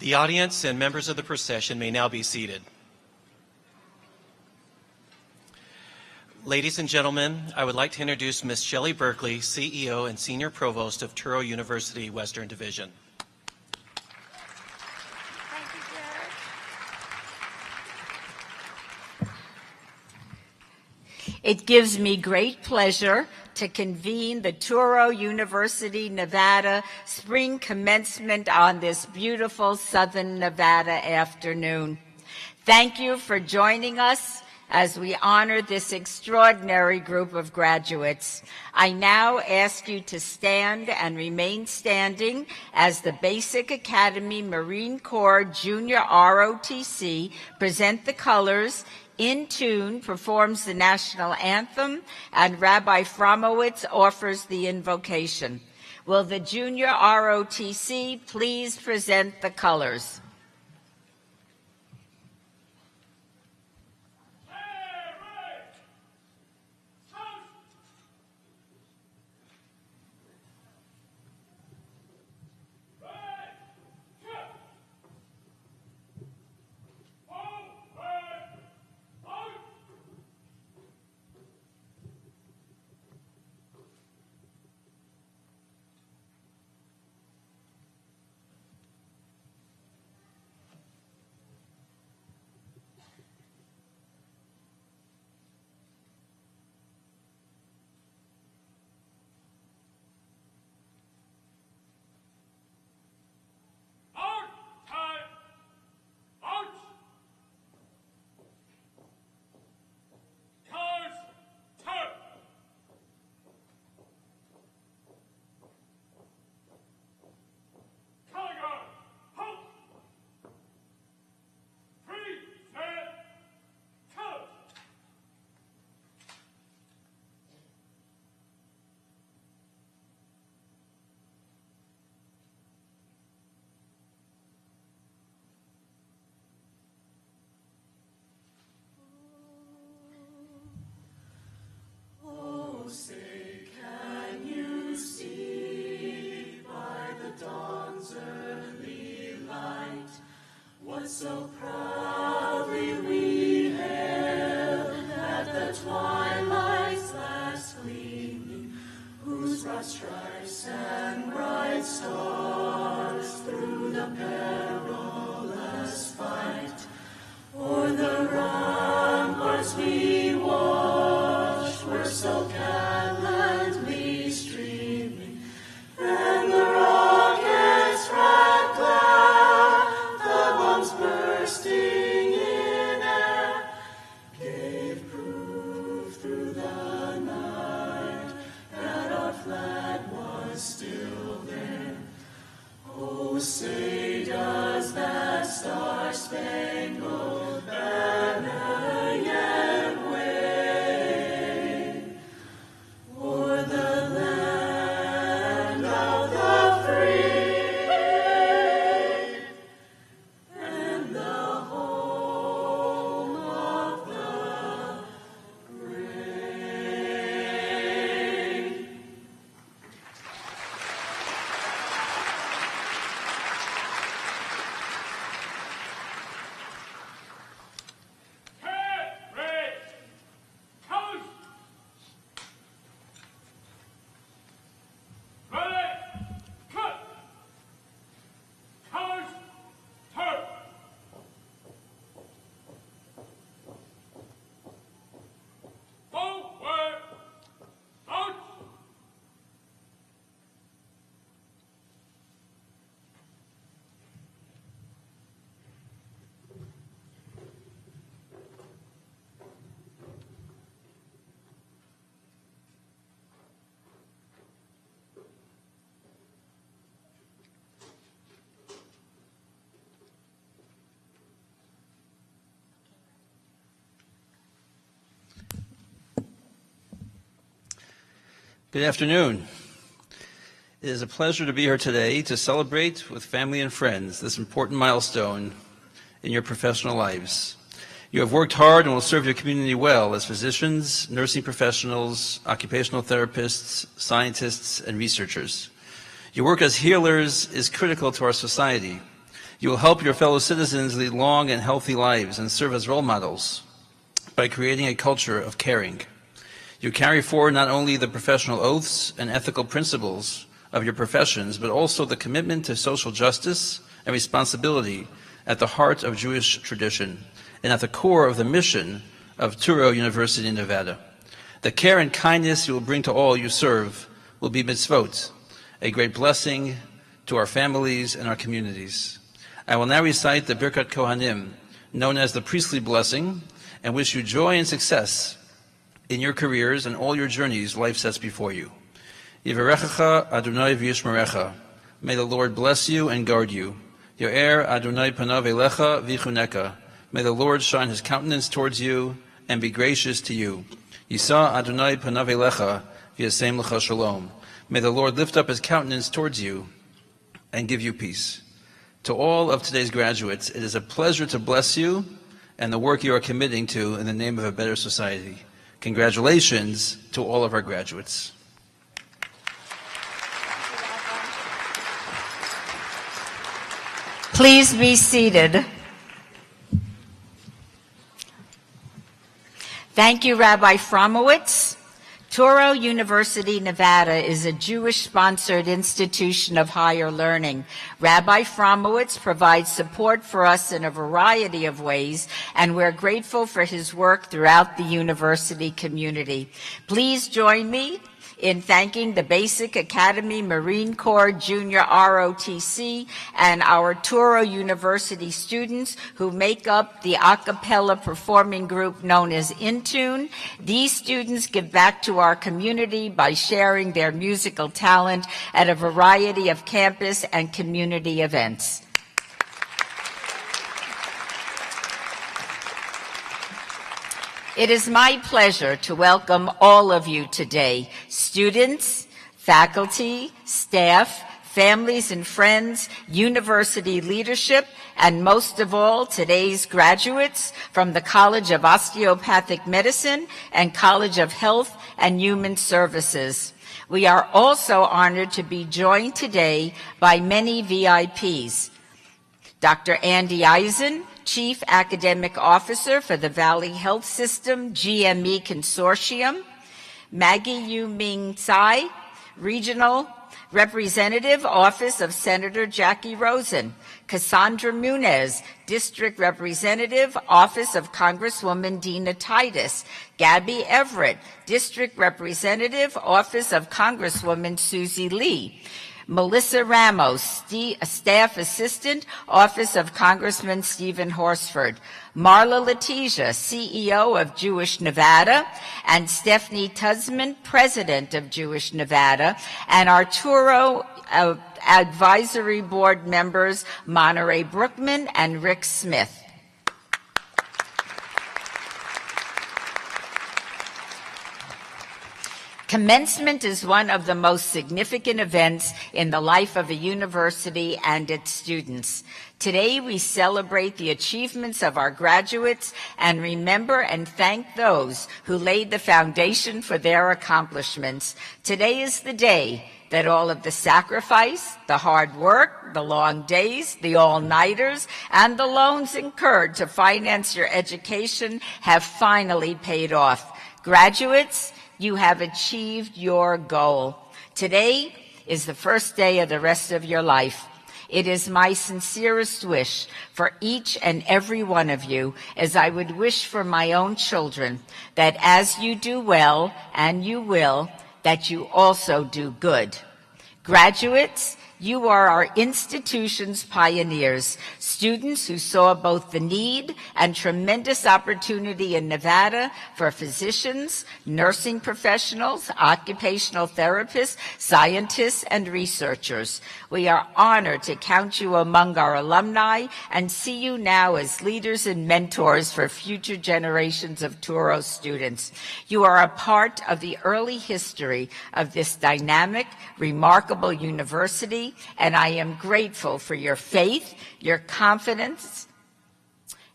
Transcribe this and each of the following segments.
The audience and members of the procession may now be seated. Ladies and gentlemen, I would like to introduce Ms. Shelley Berkeley, CEO and Senior Provost of Touro University Western Division. Thank you, Derek. It gives me great pleasure to convene the Touro University, Nevada spring commencement on this beautiful Southern Nevada afternoon. Thank you for joining us as we honor this extraordinary group of graduates. I now ask you to stand and remain standing as the Basic Academy Marine Corps Junior ROTC present the colors, in tune performs the national anthem, and Rabbi Fromowitz offers the invocation. Will the Junior ROTC please present the colors? So proudly we hailed at the twilight's last gleaming, whose broad stripes and bright stars through the perilous fight o'er the ramparts we watched were so gallantly streaming, and the rockets red glare, the bombs bursting in air, gave proof through the night that our flag was still there. Oh, say does that star-spangled banner yet wave o'er the land of the free and the home of the brave? Good afternoon. It is a pleasure to be here today to celebrate with family and friends this important milestone in your professional lives. You have worked hard and will serve your community well as physicians, nursing professionals, occupational therapists, scientists, and researchers. Your work as healers is critical to our society. You will help your fellow citizens lead long and healthy lives and serve as role models by creating a culture of caring. You carry forward not only the professional oaths and ethical principles of your professions, but also the commitment to social justice and responsibility at the heart of Jewish tradition and at the core of the mission of Touro University, Nevada. The care and kindness you will bring to all you serve will be mitzvot, a great blessing to our families and our communities. I will now recite the Birkat Kohanim, known as the priestly blessing, and wish you joy and success in your careers and all your journeys life sets before you. Yivarechecha Adonai v'yishmerecha. May the Lord bless you and guard you. Yo'er Adonai panav elecha v'chuneka. May the Lord shine his countenance towards you and be gracious to you. Yisa Adonai panav elecha v'yasem lecha shalom. May the Lord lift up his countenance towards you and give you peace. To all of today's graduates, it is a pleasure to bless you and the work you are committing to in the name of a better society. Congratulations to all of our graduates. Please be seated. Thank you, Rabbi Fromowitz. Touro University, Nevada is a Jewish-sponsored institution of higher learning. Rabbi Fromowitz provides support for us in a variety of ways, and we're grateful for his work throughout the university community. Please join me in thanking the Basic Academy Marine Corps Junior ROTC and our Touro University students who make up the a cappella performing group known as Intune. These students give back to our community by sharing their musical talent at a variety of campus and community events. It is my pleasure to welcome all of you today, students, faculty, staff, families and friends, university leadership, and most of all, today's graduates from the College of Osteopathic Medicine and College of Health and Human Services. We are also honored to be joined today by many VIPs. Dr. Andy Eisen, Chief Academic Officer for the Valley Health System GME Consortium, Maggie Yu-Ming Tsai, Regional Representative, Office of Senator Jackie Rosen, Cassandra Munez, District Representative, Office of Congresswoman Dina Titus, Gabby Everett, District Representative, Office of Congresswoman Susie Lee, Melissa Ramos, Staff Assistant, Office of Congressman Stephen Horsford, Marla Letizia, CEO of Jewish Nevada, and Stephanie Tuzman, President of Jewish Nevada, and our Touro Advisory Board members, Honorary Brookman and Rick Smith. Commencement is one of the most significant events in the life of a university and its students. Today, we celebrate the achievements of our graduates and remember and thank those who laid the foundation for their accomplishments. Today is the day that all of the sacrifice, the hard work, the long days, the all-nighters, and the loans incurred to finance your education have finally paid off. Graduates, you have achieved your goal. Today is the first day of the rest of your life. It is my sincerest wish for each and every one of you, as I would wish for my own children, that as you do well, and you will, that you also do good. Graduates, you are our institution's pioneers, students who saw both the need and tremendous opportunity in Nevada for physicians, nursing professionals, occupational therapists, scientists, and researchers. We are honored to count you among our alumni and see you now as leaders and mentors for future generations of Touro students. You are a part of the early history of this dynamic, remarkable university, and I am grateful for your faith, your confidence,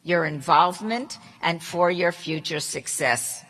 your involvement, and for your future success.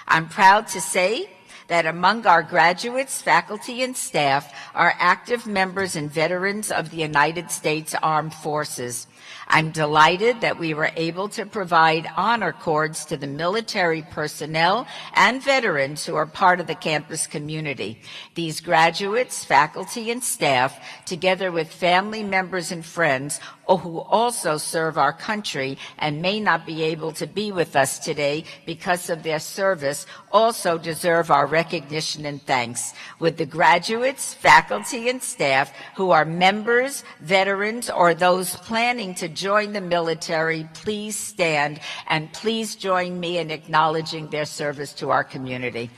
I'm proud to say that among our graduates, faculty, and staff are active members and veterans of the United States Armed Forces. I'm delighted that we were able to provide honor cords to the military personnel and veterans who are part of the campus community. These graduates, faculty, and staff, together with family members and friends who also serve our country and may not be able to be with us today because of their service, also deserve our recognition and thanks. Would the graduates, faculty, and staff who are members, veterans, or those planning to join the military please stand, and please join me in acknowledging their service to our community.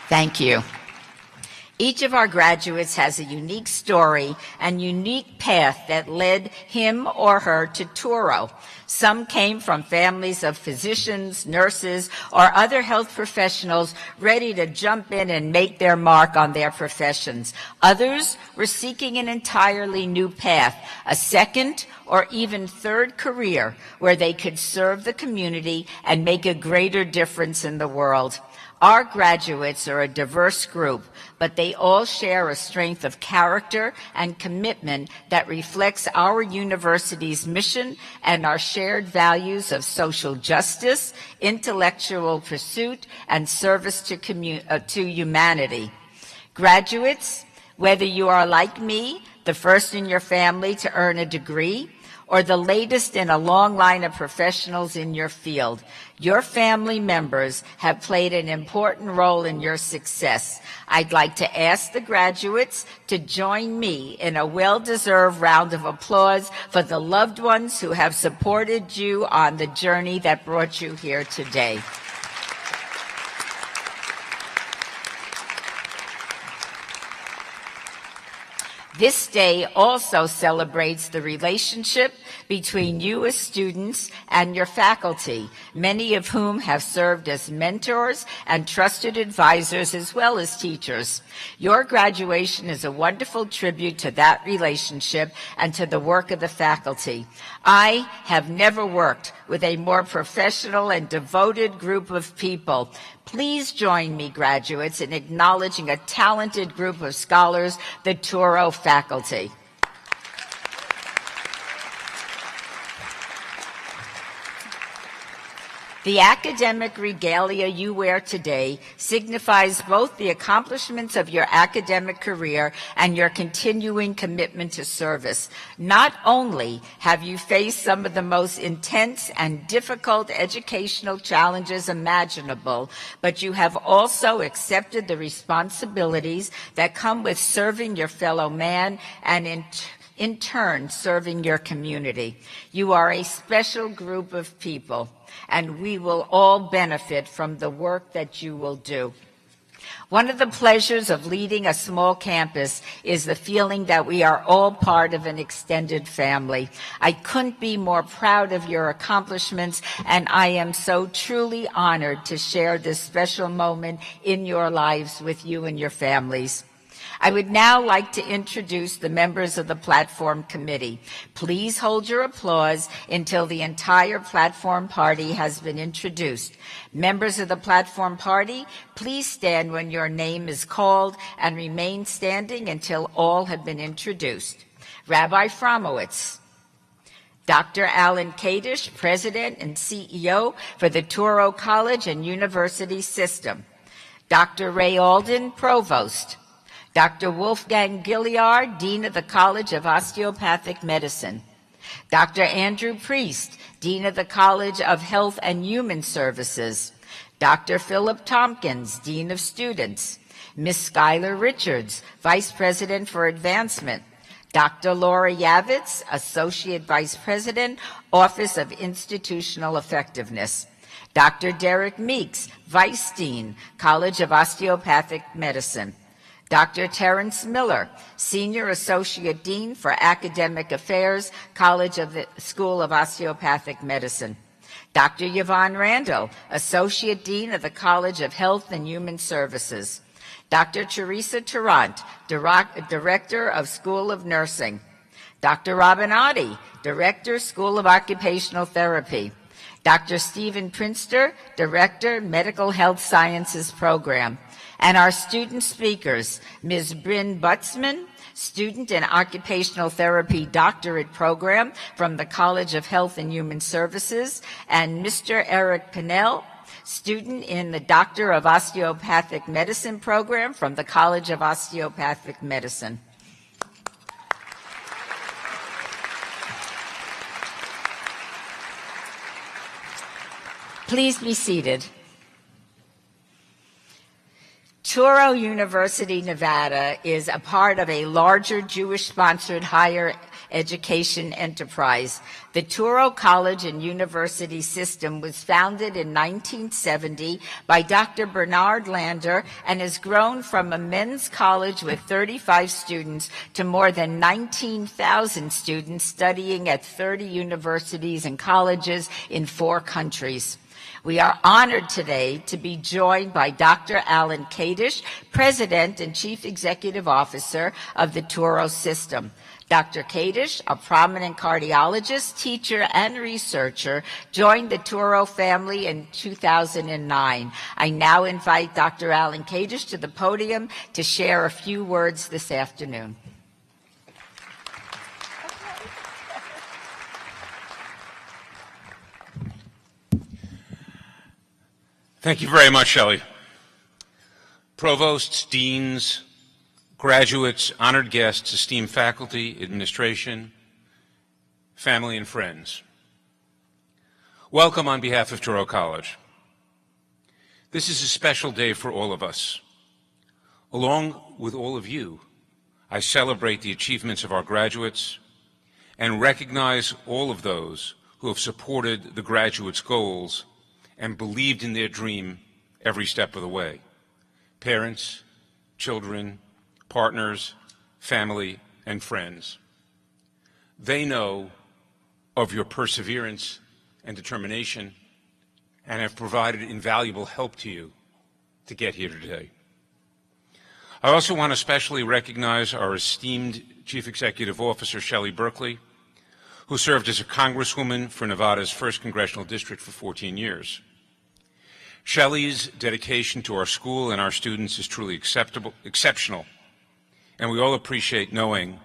Thank you. Each of our graduates has a unique story and unique path that led him or her to Touro. Some came from families of physicians, nurses, or other health professionals ready to jump in and make their mark on their professions. Others were seeking an entirely new path, a second or even third career where they could serve the community and make a greater difference in the world. Our graduates are a diverse group, but they all share a strength of character and commitment that reflects our university's mission and our shared values of social justice, intellectual pursuit, and service to humanity. Graduates, whether you are like me, the first in your family to earn a degree, or the latest in a long line of professionals in your field, your family members have played an important role in your success. I'd like to ask the graduates to join me in a well-deserved round of applause for the loved ones who have supported you on the journey that brought you here today. This day also celebrates the relationship between you as students and your faculty, many of whom have served as mentors and trusted advisors as well as teachers. Your graduation is a wonderful tribute to that relationship and to the work of the faculty. I have never worked with a more professional and devoted group of people. Please join me, graduates, in acknowledging a talented group of scholars, the Touro faculty. The academic regalia you wear today signifies both the accomplishments of your academic career and your continuing commitment to service. Not only have you faced some of the most intense and difficult educational challenges imaginable, but you have also accepted the responsibilities that come with serving your fellow man and in turn serving your community. You are a special group of people, and we will all benefit from the work that you will do. One of the pleasures of leading a small campus is the feeling that we are all part of an extended family. I couldn't be more proud of your accomplishments, and I am so truly honored to share this special moment in your lives with you and your families. I would now like to introduce the members of the Platform Committee. Please hold your applause until the entire Platform Party has been introduced. Members of the Platform Party, please stand when your name is called and remain standing until all have been introduced. Rabbi Fromowitz. Dr. Alan Kadish, President and CEO for the Touro College and University System. Dr. Ray Alden, Provost. Dr. Wolfgang Gilliard, Dean of the College of Osteopathic Medicine. Dr. Andrew Priest, Dean of the College of Health and Human Services. Dr. Philip Tompkins, Dean of Students. Ms. Skylar Richards, Vice President for Advancement. Dr. Laura Yavitz, Associate Vice President, Office of Institutional Effectiveness. Dr. Derek Meeks, Vice Dean, College of Osteopathic Medicine. Dr. Terrence Miller, Senior Associate Dean for Academic Affairs, College of the School of Osteopathic Medicine. Dr. Yvonne Randall, Associate Dean of the College of Health and Human Services. Dr. Teresa Tarrant, Director of School of Nursing. Dr. Robin Oddie, Director, School of Occupational Therapy. Dr. Stephen Prinster, Director, Medical Health Sciences Program. And our student speakers, Ms. Bryn Butzman, Student in Occupational Therapy Doctorate Program from the College of Health and Human Services, and Mr. Eric Pinnell, Student in the Doctor of Osteopathic Medicine Program from the College of Osteopathic Medicine. Please be seated. Touro University, Nevada is a part of a larger Jewish-sponsored higher education enterprise. The Touro College and University System was founded in 1970 by Dr. Bernard Lander and has grown from a men's college with 35 students to more than 19,000 students studying at 30 universities and colleges in 4 countries. We are honored today to be joined by Dr. Alan Kadish, President and Chief Executive Officer of the Touro System. Dr. Kadish, a prominent cardiologist, teacher, and researcher, joined the Touro family in 2009. I now invite Dr. Alan Kadish to the podium to share a few words this afternoon. Thank you very much, Shelley. Provosts, deans, graduates, honored guests, esteemed faculty, administration, family, and friends. Welcome on behalf of Touro College. This is a special day for all of us. Along with all of you, I celebrate the achievements of our graduates and recognize all of those who have supported the graduates' goals and believed in their dream every step of the way. Parents, children, partners, family, and friends. They know of your perseverance and determination and have provided invaluable help to you to get here today. I also want to especially recognize our esteemed Chief Executive Officer, Shelley Berkley, who served as a Congresswoman for Nevada's 1st Congressional District for 14 years. Shelley's dedication to our school and our students is truly exceptional, and we all appreciate knowing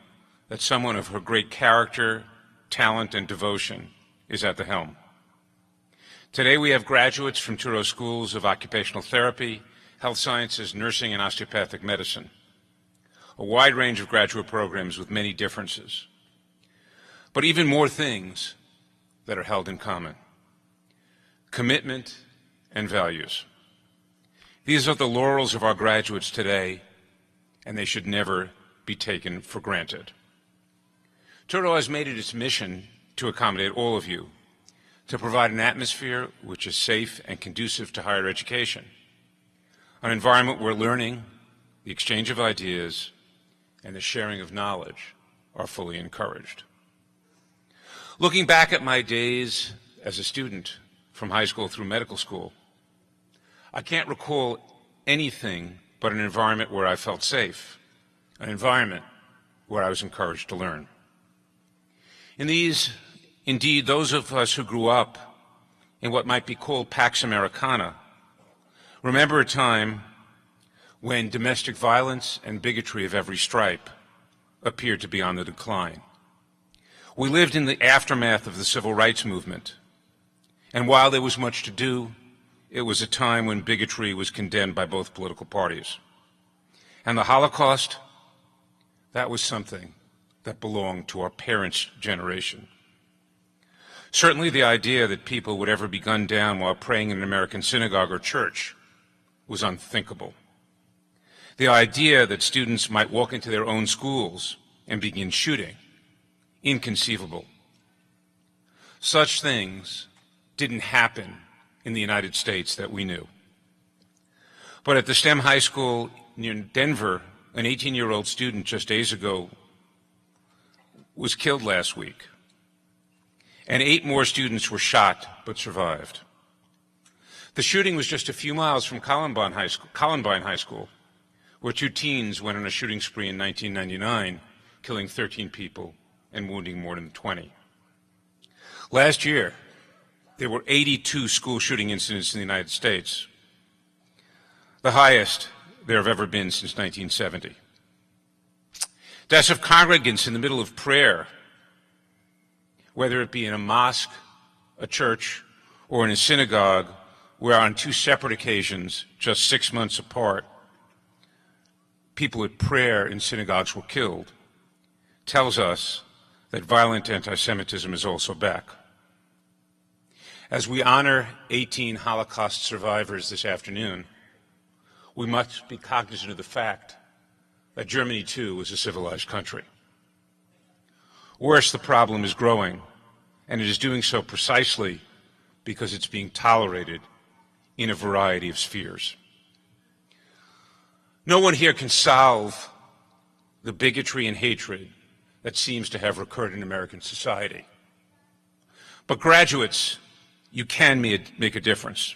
that someone of her great character, talent, and devotion is at the helm. Today we have graduates from Touro Schools of Occupational Therapy, Health Sciences, Nursing, and Osteopathic Medicine, a wide range of graduate programs with many differences, but even more things that are held in common: commitment and values. These are the laurels of our graduates today, and they should never be taken for granted. Touro has made it its mission to accommodate all of you, to provide an atmosphere which is safe and conducive to higher education, an environment where learning, the exchange of ideas, and the sharing of knowledge are fully encouraged. Looking back at my days as a student from high school through medical school, I can't recall anything but an environment where I felt safe, an environment where I was encouraged to learn. Indeed, those of us who grew up in what might be called Pax Americana remember a time when domestic violence and bigotry of every stripe appeared to be on the decline. We lived in the aftermath of the Civil Rights Movement, and while there was much to do, it was a time when bigotry was condemned by both political parties. And the Holocaust, that was something that belonged to our parents' generation. Certainly the idea that people would ever be gunned down while praying in an American synagogue or church was unthinkable. The idea that students might walk into their own schools and begin shooting, inconceivable. Such things didn't happen in the United States that we knew. But at the STEM high school near Denver, an 18-year-old student just days ago was killed last week, and 8 more students were shot but survived. The shooting was just a few miles from Columbine High School, where 2 teens went on a shooting spree in 1999, killing 13 people and wounding more than 20. Last year, there were 82 school shooting incidents in the United States, the highest there have ever been since 1970. Deaths of congregants in the middle of prayer, whether it be in a mosque, a church, or in a synagogue, where on 2 separate occasions, just 6 months apart, people at prayer in synagogues were killed, tells us that violent anti-Semitism is also back. As we honor 18 Holocaust survivors this afternoon, we must be cognizant of the fact that Germany, too, is a civilized country. Worse, the problem is growing, and it is doing so precisely because it's being tolerated in a variety of spheres. No one here can solve the bigotry and hatred that seems to have recurred in American society. But graduates, you can make a difference.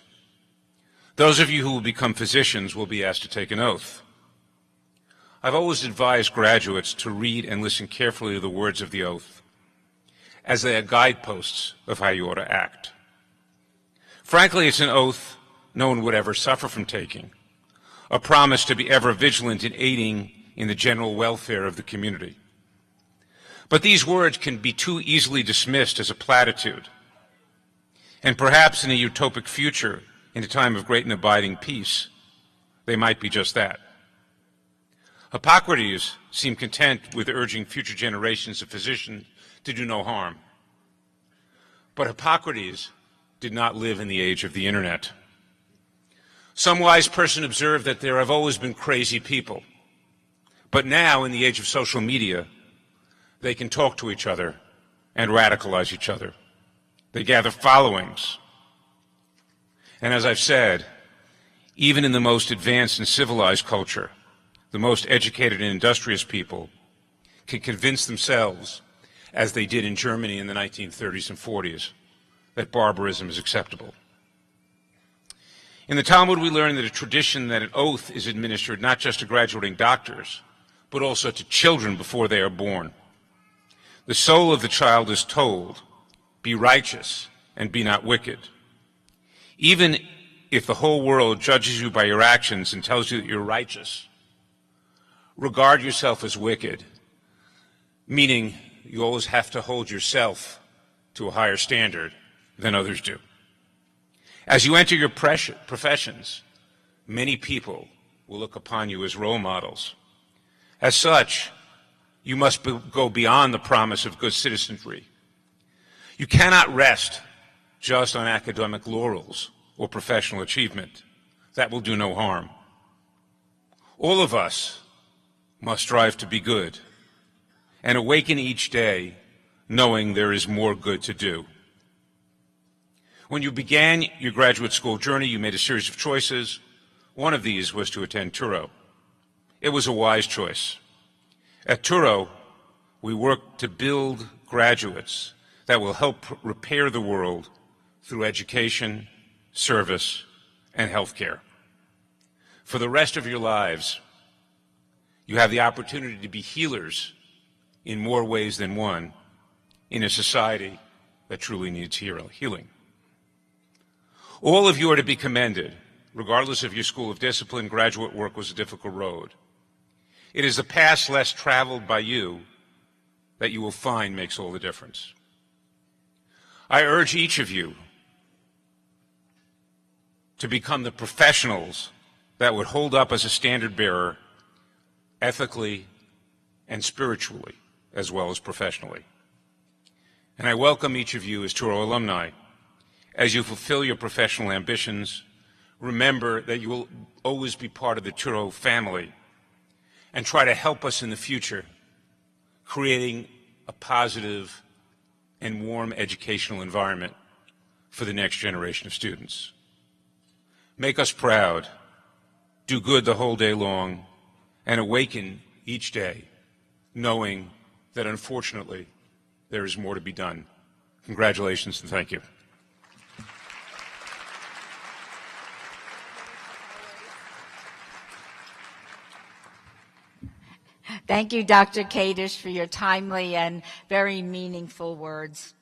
Those of you who will become physicians will be asked to take an oath. I've always advised graduates to read and listen carefully to the words of the oath, as they are guideposts of how you ought to act. Frankly, it's an oath no one would ever suffer from taking, a promise to be ever vigilant in aiding in the general welfare of the community. But these words can be too easily dismissed as a platitude, and perhaps in a utopic future, in a time of great and abiding peace, they might be just that. Hippocrates seemed content with urging future generations of physicians to do no harm. But Hippocrates did not live in the age of the internet. Some wise person observed that there have always been crazy people, but now, in the age of social media, they can talk to each other and radicalize each other. They gather followings. And as I've said, even in the most advanced and civilized culture, the most educated and industrious people can convince themselves, as they did in Germany in the 1930s and 40s, that barbarism is acceptable. In the Talmud, we learn that a tradition that an oath is administered not just to graduating doctors, but also to children before they are born. The soul of the child is told, "Be righteous and be not wicked." Even if the whole world judges you by your actions and tells you that you're righteous, regard yourself as wicked, meaning you always have to hold yourself to a higher standard than others do. As you enter your professions, many people will look upon you as role models. As such, you must go beyond the promise of good citizenry. You cannot rest just on academic laurels or professional achievement. That will do no harm. All of us must strive to be good and awaken each day knowing there is more good to do. When you began your graduate school journey, you made a series of choices. One of these was to attend Touro. It was a wise choice. At Touro, we work to build graduates that will help repair the world through education, service, and healthcare. For the rest of your lives, you have the opportunity to be healers in more ways than one in a society that truly needs healing. All of you are to be commended. Regardless of your school of discipline, graduate work was a difficult road. It is the path less traveled by you that you will find makes all the difference. I urge each of you to become the professionals that would hold up as a standard bearer ethically and spiritually, as well as professionally. And I welcome each of you as Touro alumni. As you fulfill your professional ambitions, remember that you will always be part of the Touro family and try to help us in the future, creating a positive and warm educational environment for the next generation of students. Make us proud, do good the whole day long, and awaken each day knowing that unfortunately there is more to be done. Congratulations and thank you. Thank you, Dr. Kadish, for your timely and very meaningful words.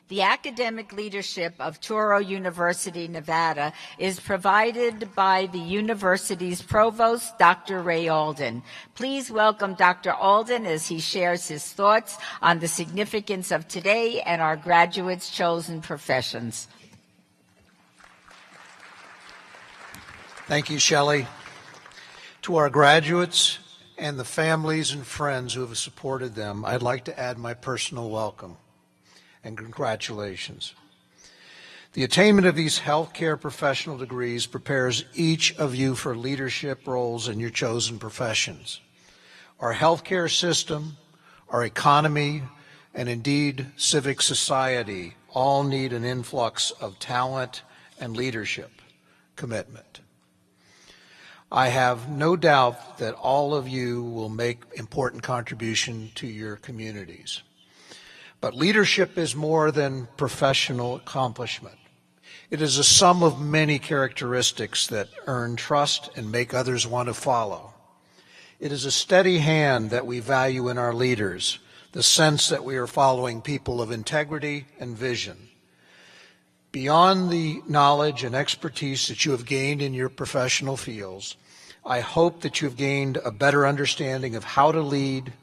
The academic leadership of Touro University, Nevada, is provided by the university's Provost, Dr. Ray Alden. Please welcome Dr. Alden as he shares his thoughts on the significance of today and our graduates' chosen professions. Thank you, Shelley. To our graduates and the families and friends who have supported them, I'd like to add my personal welcome and congratulations. The attainment of these healthcare professional degrees prepares each of you for leadership roles in your chosen professions. Our healthcare system, our economy, and indeed civic society all need an influx of talent and leadership commitment. I have no doubt that all of you will make important contribution to your communities. But leadership is more than professional accomplishment. It is a sum of many characteristics that earn trust and make others want to follow. It is a steady hand that we value in our leaders, the sense that we are following people of integrity and vision. Beyond the knowledge and expertise that you have gained in your professional fields, I hope that you have gained a better understanding of how to lead,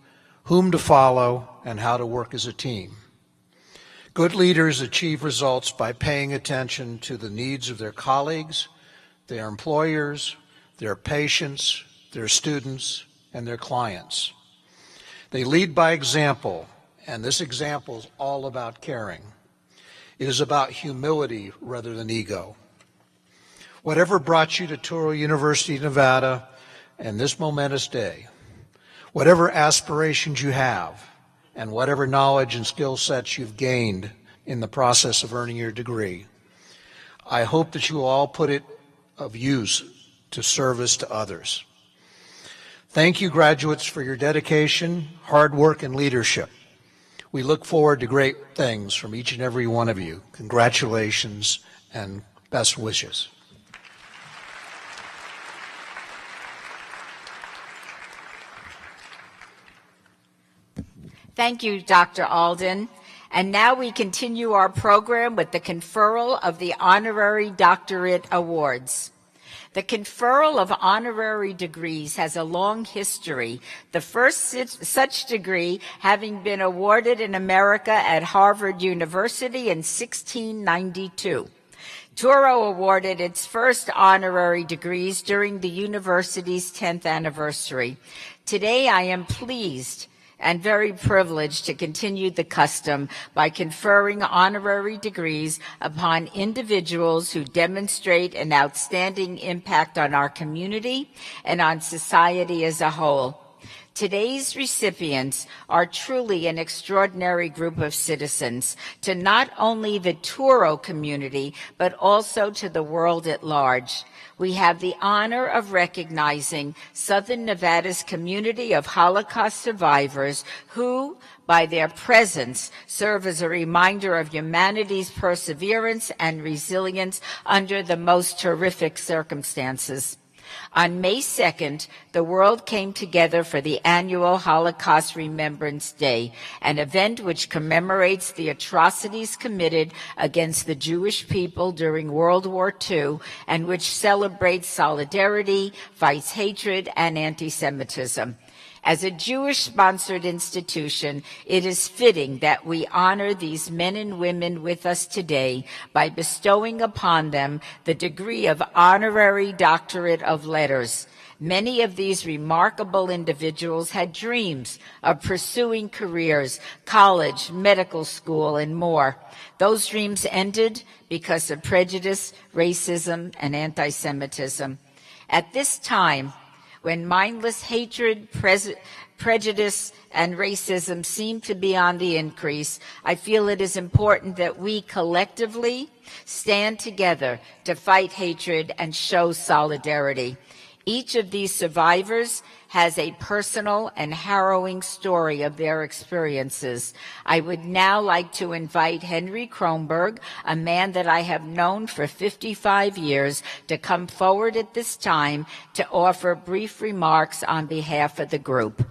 whom to follow, and how to work as a team. Good leaders achieve results by paying attention to the needs of their colleagues, their employers, their patients, their students, and their clients. They lead by example, and this example is all about caring. It is about humility rather than ego. Whatever brought you to Touro University, Nevada, and this momentous day, whatever aspirations you have, and whatever knowledge and skill sets you've gained in the process of earning your degree, I hope that you will all put it of use to service to others. Thank you, graduates, for your dedication, hard work, and leadership. We look forward to great things from each and every one of you. Congratulations and best wishes. Thank you, Dr. Alden. And now we continue our program with the conferral of the Honorary Doctorate Awards. The conferral of honorary degrees has a long history, the first such degree having been awarded in America at Harvard University in 1692. Touro awarded its first honorary degrees during the university's 10th anniversary. Today, I am pleased and very privileged to continue the custom by conferring honorary degrees upon individuals who demonstrate an outstanding impact on our community and on society as a whole. Today's recipients are truly an extraordinary group of citizens to not only the Touro community, but also to the world at large. We have the honor of recognizing Southern Nevada's community of Holocaust survivors who, by their presence, serve as a reminder of humanity's perseverance and resilience under the most terrific circumstances. On May 2nd, the world came together for the annual Holocaust Remembrance Day, an event which commemorates the atrocities committed against the Jewish people during World War II and which celebrates solidarity, fights hatred, and anti-Semitism. As a Jewish-sponsored institution, it is fitting that we honor these men and women with us today by bestowing upon them the degree of Honorary Doctorate of Letters. Many of these remarkable individuals had dreams of pursuing careers, college, medical school, and more. Those dreams ended because of prejudice, racism, and anti-Semitism. At this time, when mindless hatred, prejudice, and racism seem to be on the increase, I feel it is important that we collectively stand together to fight hatred and show solidarity. Each of these survivors has a personal and harrowing story of their experiences. I would now like to invite Henry Kronberg, a man that I have known for 55 years, to come forward at this time to offer brief remarks on behalf of the group.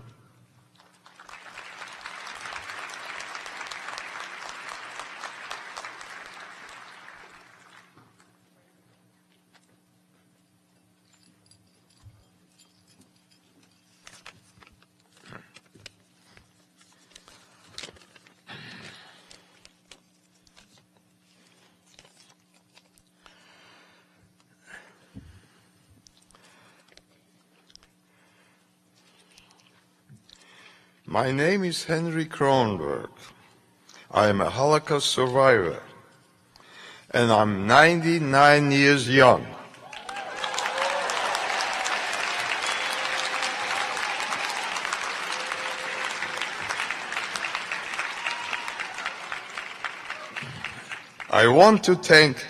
My name is Henry Kronberg. I am a Holocaust survivor, and I'm 99 years young. I want to thank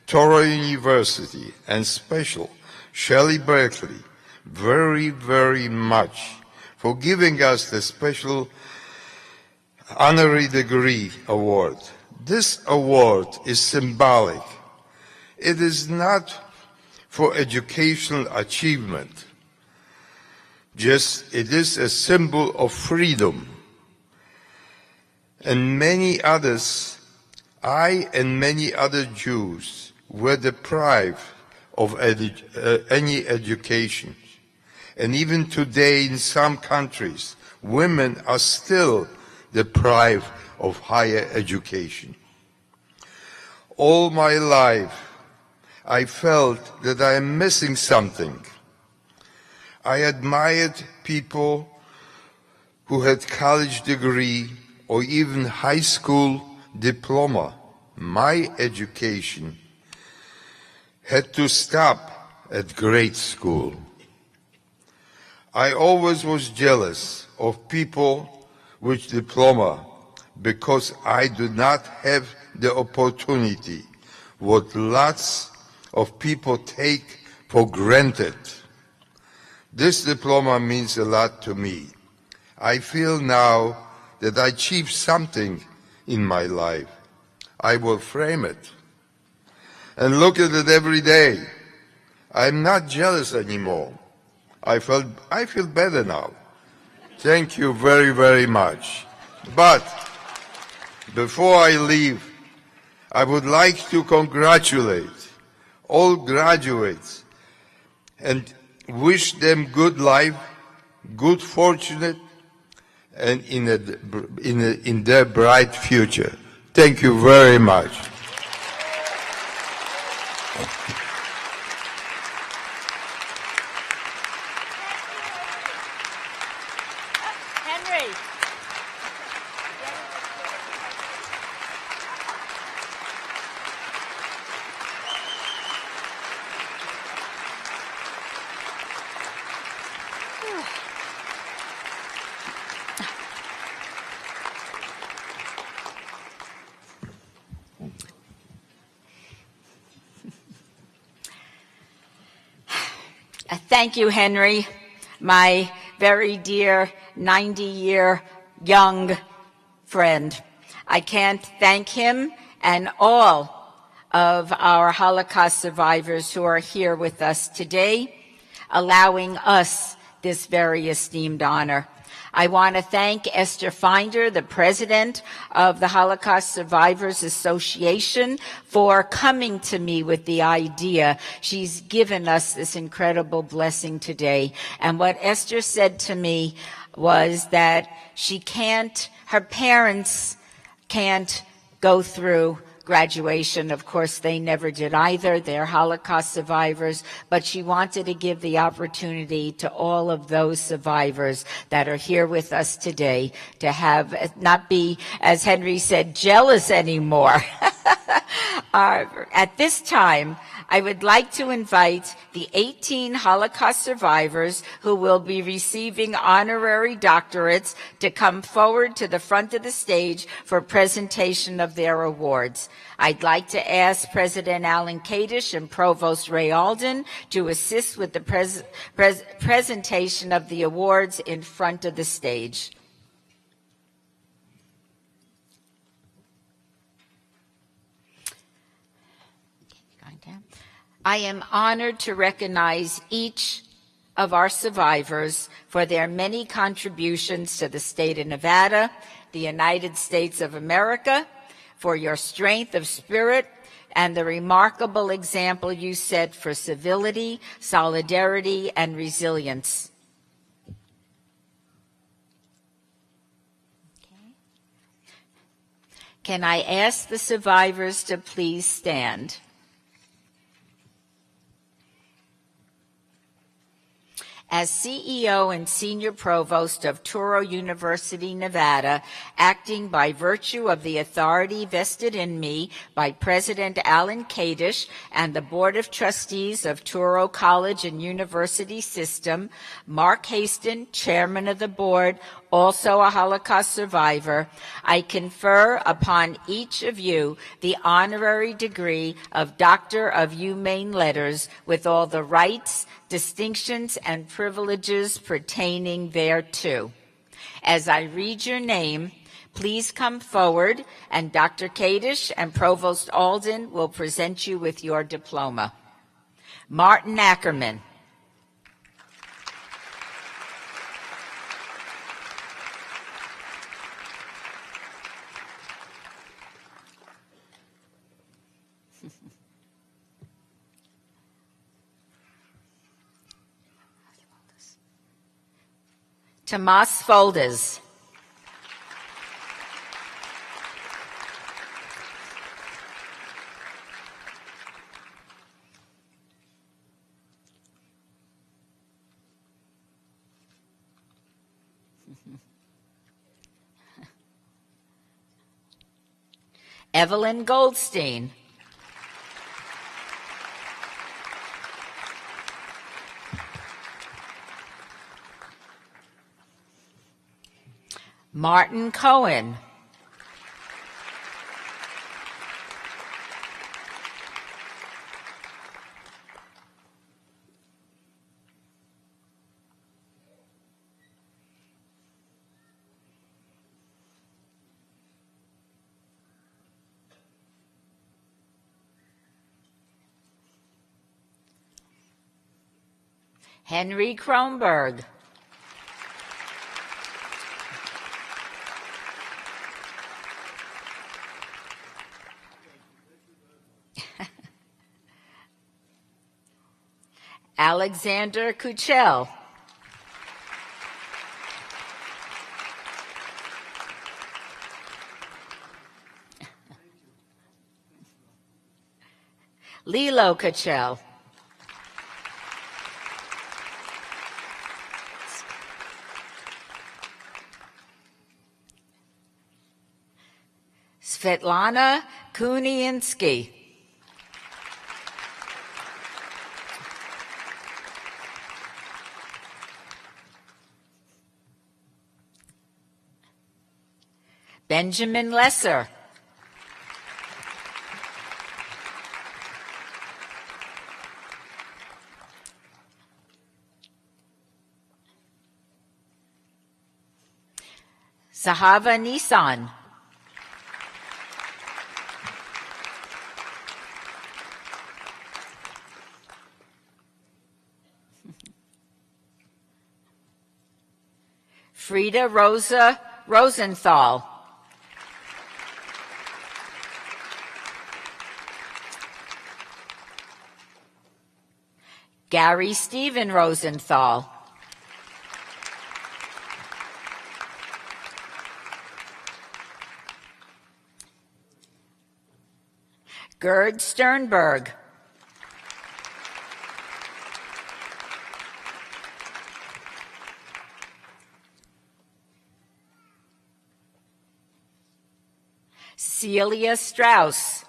Touro University and special Shelley Berkeley very, very much for giving us the special Honorary Degree Award. This award is symbolic. It is not for educational achievement. Just it is a symbol of freedom. And many others, I and many other Jews were deprived of any education. And even today in some countries, women are still deprived of higher education. All my life, I felt that I am missing something. I admired people who had college degree or even high school diploma. My education had to stop at grade school. I always was jealous of people with diploma because I do not have the opportunity what lots of people take for granted. This diploma means a lot to me. I feel now that I achieved something in my life. I will frame it and look at it every day. I'm not jealous anymore. I feel better now. Thank you very, very much. But before I leave, I would like to congratulate all graduates and wish them good life, good fortune, and in their bright future. Thank you very much. Henry. Thank you, Henry, my very dear 90-year young friend. I can't thank him and all of our Holocaust survivors who are here with us today, allowing us this very esteemed honor. I want to thank Esther Finder, the president of the Holocaust Survivors Association, for coming to me with the idea. She's given us this incredible blessing today. And what Esther said to me was that her parents can't go through graduation. Of course, they never did either. They're Holocaust survivors, but she wanted to give the opportunity to all of those survivors that are here with us today to have, not be, as Henry said, jealous anymore. At this time, I would like to invite the 18 Holocaust survivors who will be receiving honorary doctorates to come forward to the front of the stage for presentation of their awards. I'd like to ask President Alan Kadish and Provost Ray Alden to assist with the presentation of the awards in front of the stage. I am honored to recognize each of our survivors for their many contributions to the state of Nevada, the United States of America, for your strength of spirit and the remarkable example you set for civility, solidarity, and resilience. Can I ask the survivors to please stand? As CEO and Senior Provost of Touro University, Nevada, acting by virtue of the authority vested in me by President Alan Kadish and the Board of Trustees of Touro College and University System, Mark Haston, Chairman of the Board, also a Holocaust survivor, I confer upon each of you the honorary degree of Doctor of Humane Letters with all the rights, distinctions, and privileges pertaining thereto. As I read your name, please come forward, and Dr. Kadish and Provost Alden will present you with your diploma. Martin Ackerman. Tomas Folders. Evelyn Goldstein. Martin Cohen. Henry Kronberg. Alexander Kuchel. Lilo Kuchel. Svetlana Kuniansky. Benjamin Lesser. Sahava Nissan. Frida Rosa Rosenthal. Gary Stephen Rosenthal. Gerd Sternberg. Celia Strauss.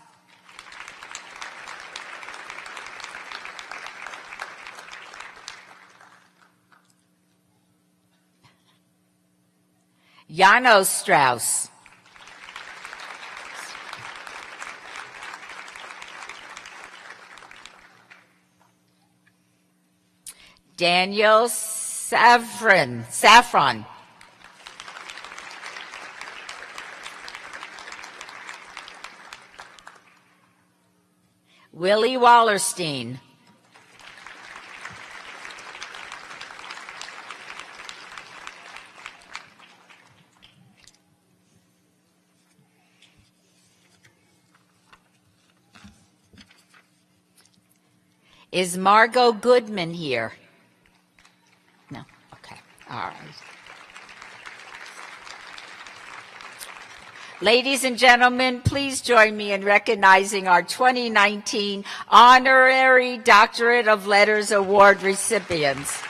Janos Strauss. Daniel Saffron. Willie Wallerstein. Is Margot Goodman here? No? Okay. All right. Ladies and gentlemen, please join me in recognizing our 2019 Honorary Doctorate of Letters Award recipients.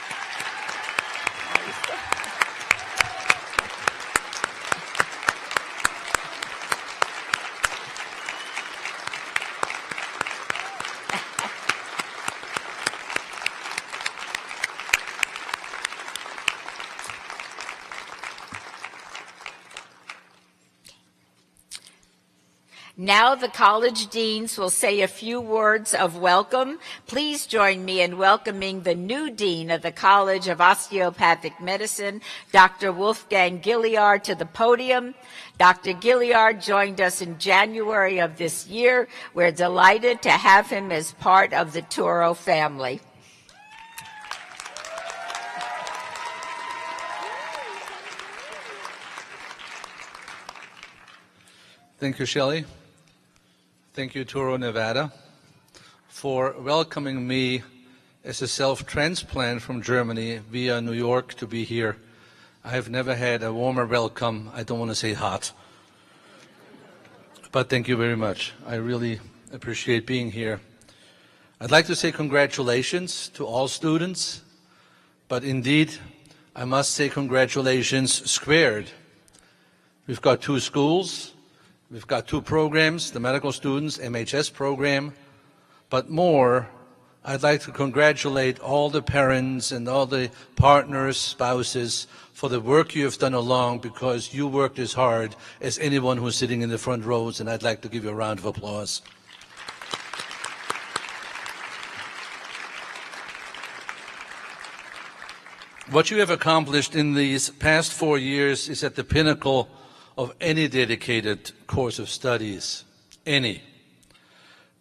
Now the college deans will say a few words of welcome. Please join me in welcoming the new dean of the College of Osteopathic Medicine, Dr. Wolfgang Gilliard, to the podium. Dr. Gilliard joined us in January of this year. We're delighted to have him as part of the Touro family. Thank you, Shelley. Thank you, Touro, Nevada, for welcoming me as a self-transplant from Germany via New York to be here. I have never had a warmer welcome. I don't want to say hot. But thank you very much. I really appreciate being here. I'd like to say congratulations to all students, but indeed, I must say congratulations squared. We've got 2 schools. We've got 2 programs, the medical students, MHS program, but more, I'd like to congratulate all the parents and all the partners, spouses, for the work you have done along, because you worked as hard as anyone who's sitting in the front rows, and I'd like to give you a round of applause. What you have accomplished in these past 4 years is at the pinnacle of any dedicated course of studies, any.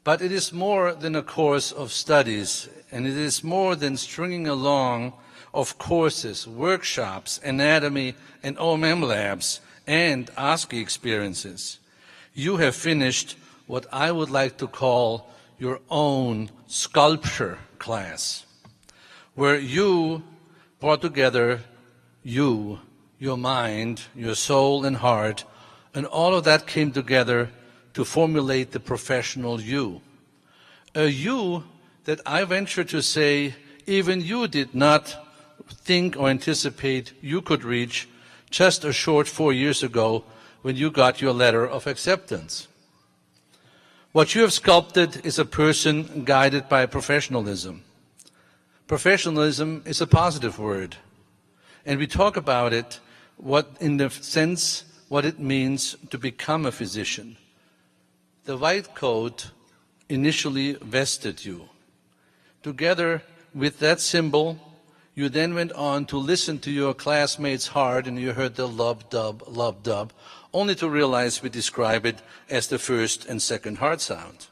But it is more than a course of studies, and it is more than stringing along of courses, workshops, anatomy, and OMM labs, and OSCE experiences. You have finished what I would like to call your own sculpture class, where you brought together your mind, your soul and heart, and all of that came together to formulate the professional you. A you that I venture to say even you did not think or anticipate you could reach just a short 4 years ago when you got your letter of acceptance. What you have sculpted is a person guided by professionalism. Professionalism is a positive word, and we talk about it in the sense what it means to become a physician. The white coat initially vested you. Together with that symbol, you then went on to listen to your classmates' heart, and you heard the lub-dub, only to realize we describe it as the first and second heart sound.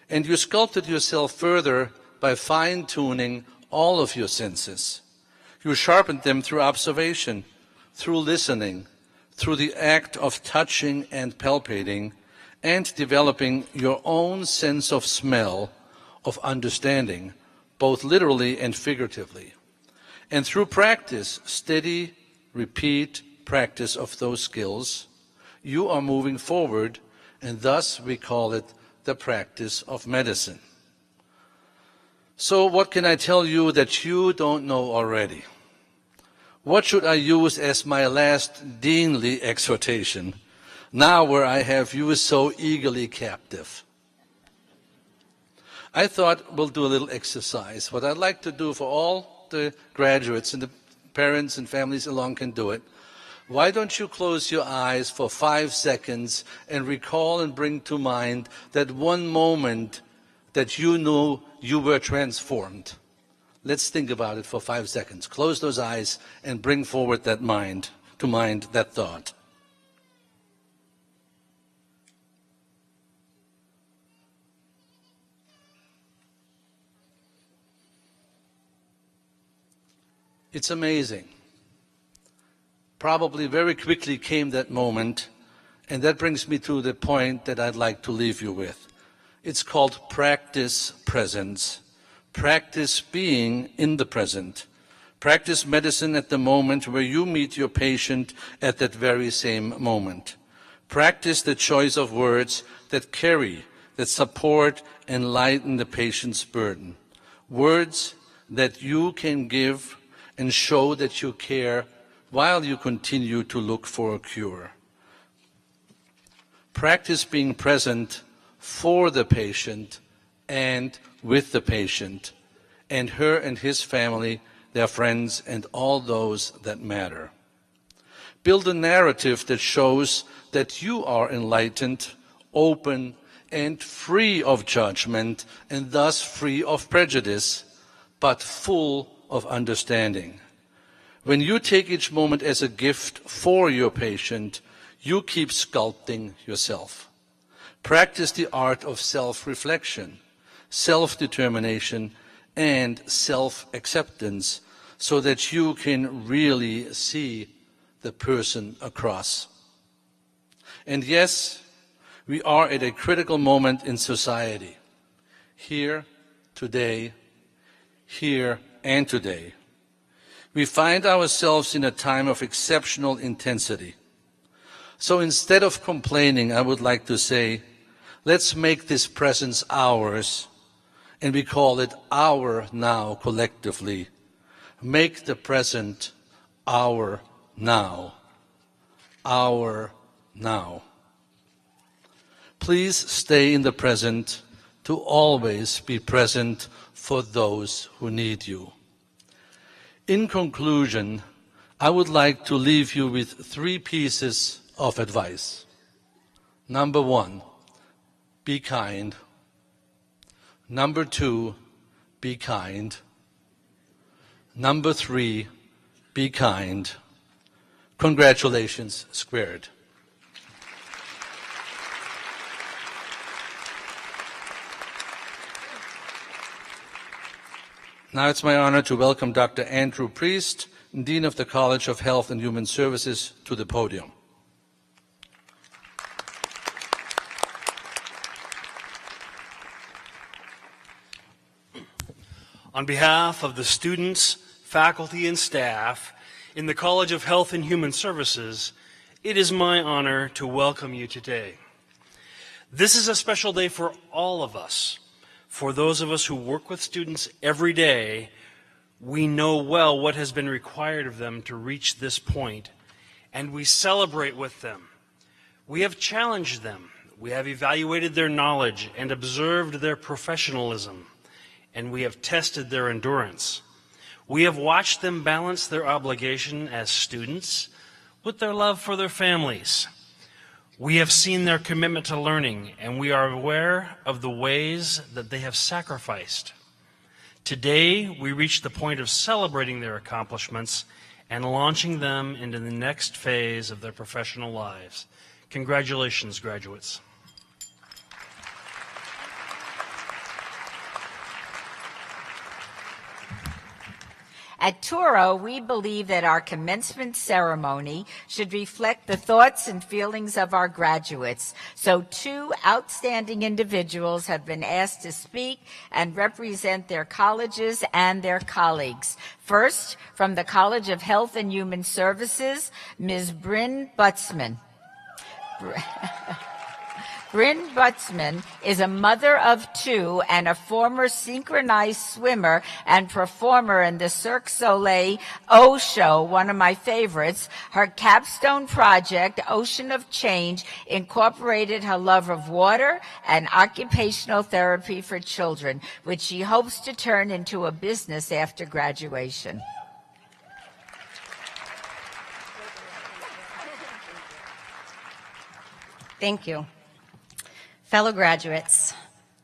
And you sculpted yourself further by fine-tuning all of your senses. You sharpened them through observation, through listening, through the act of touching and palpating, and developing your own sense of smell, of understanding, both literally and figuratively. And through practice, steady, repeat practice of those skills, you are moving forward, and thus we call it the practice of medicine. So what can I tell you that you don't know already? What should I use as my last deanly exhortation, now where I have you so eagerly captive? I thought we'll do a little exercise. What I'd like to do for all the graduates and the parents and families along can do it. Why don't you close your eyes for 5 seconds and recall and bring to mind that one moment that you knew you were transformed. Let's think about it for 5 seconds. Close those eyes and bring forward that mind, to mind that thought. It's amazing. Probably very quickly came that moment, and that brings me to the point that I'd like to leave you with. It's called practice presence. Practice being in the present. Practice medicine at the moment where you meet your patient at that very same moment. Practice the choice of words that carry, that support and lighten the patient's burden. Words that you can give and show that you care while you continue to look for a cure. Practice being present for the patient and with the patient, and her and his family, their friends, and all those that matter. Build a narrative that shows that you are enlightened open, and free of judgment, and thus free of prejudice, but full of understanding. When you take each moment as a gift for your patient, you keep sculpting yourself. Practice the art of self-reflection, self-determination, and self-acceptance so that you can really see the person across. And yes, we are at a critical moment in society. Here, today, here and today. We find ourselves in a time of exceptional intensity. So instead of complaining, I would like to say, let's make this presence ours, and we call it our now collectively. Make the present our now. Our now. Please stay in the present to always be present for those who need you. In conclusion, I would like to leave you with 3 pieces of advice. Number 1, be kind. Number 2, be kind. Number 3, be kind. Congratulations, squared. Now it's my honor to welcome Dr. Andrew Priest, Dean of the College of Health and Human Services, to the podium. On behalf of the students, faculty, and staff in the College of Health and Human Services, it is my honor to welcome you today. This is a special day for all of us. For those of us who work with students every day, we know well what has been required of them to reach this point, and we celebrate with them. We have challenged them. We have evaluated their knowledge and observed their professionalism, and we have tested their endurance. We have watched them balance their obligation as students with their love for their families. We have seen their commitment to learning, and we are aware of the ways that they have sacrificed. Today, we reach the point of celebrating their accomplishments and launching them into the next phase of their professional lives. Congratulations, graduates. At Touro, we believe that our commencement ceremony should reflect the thoughts and feelings of our graduates. So 2 outstanding individuals have been asked to speak and represent their colleges and their colleagues. First, from the College of Health and Human Services, Ms. Bryn Butzman. Bryn Butzman is a mother of 2 and a former synchronized swimmer and performer in the Cirque du Soleil O Show, one of my favorites. Her capstone project, Ocean of Change, incorporated her love of water and occupational therapy for children, which she hopes to turn into a business after graduation. Thank you. Fellow graduates,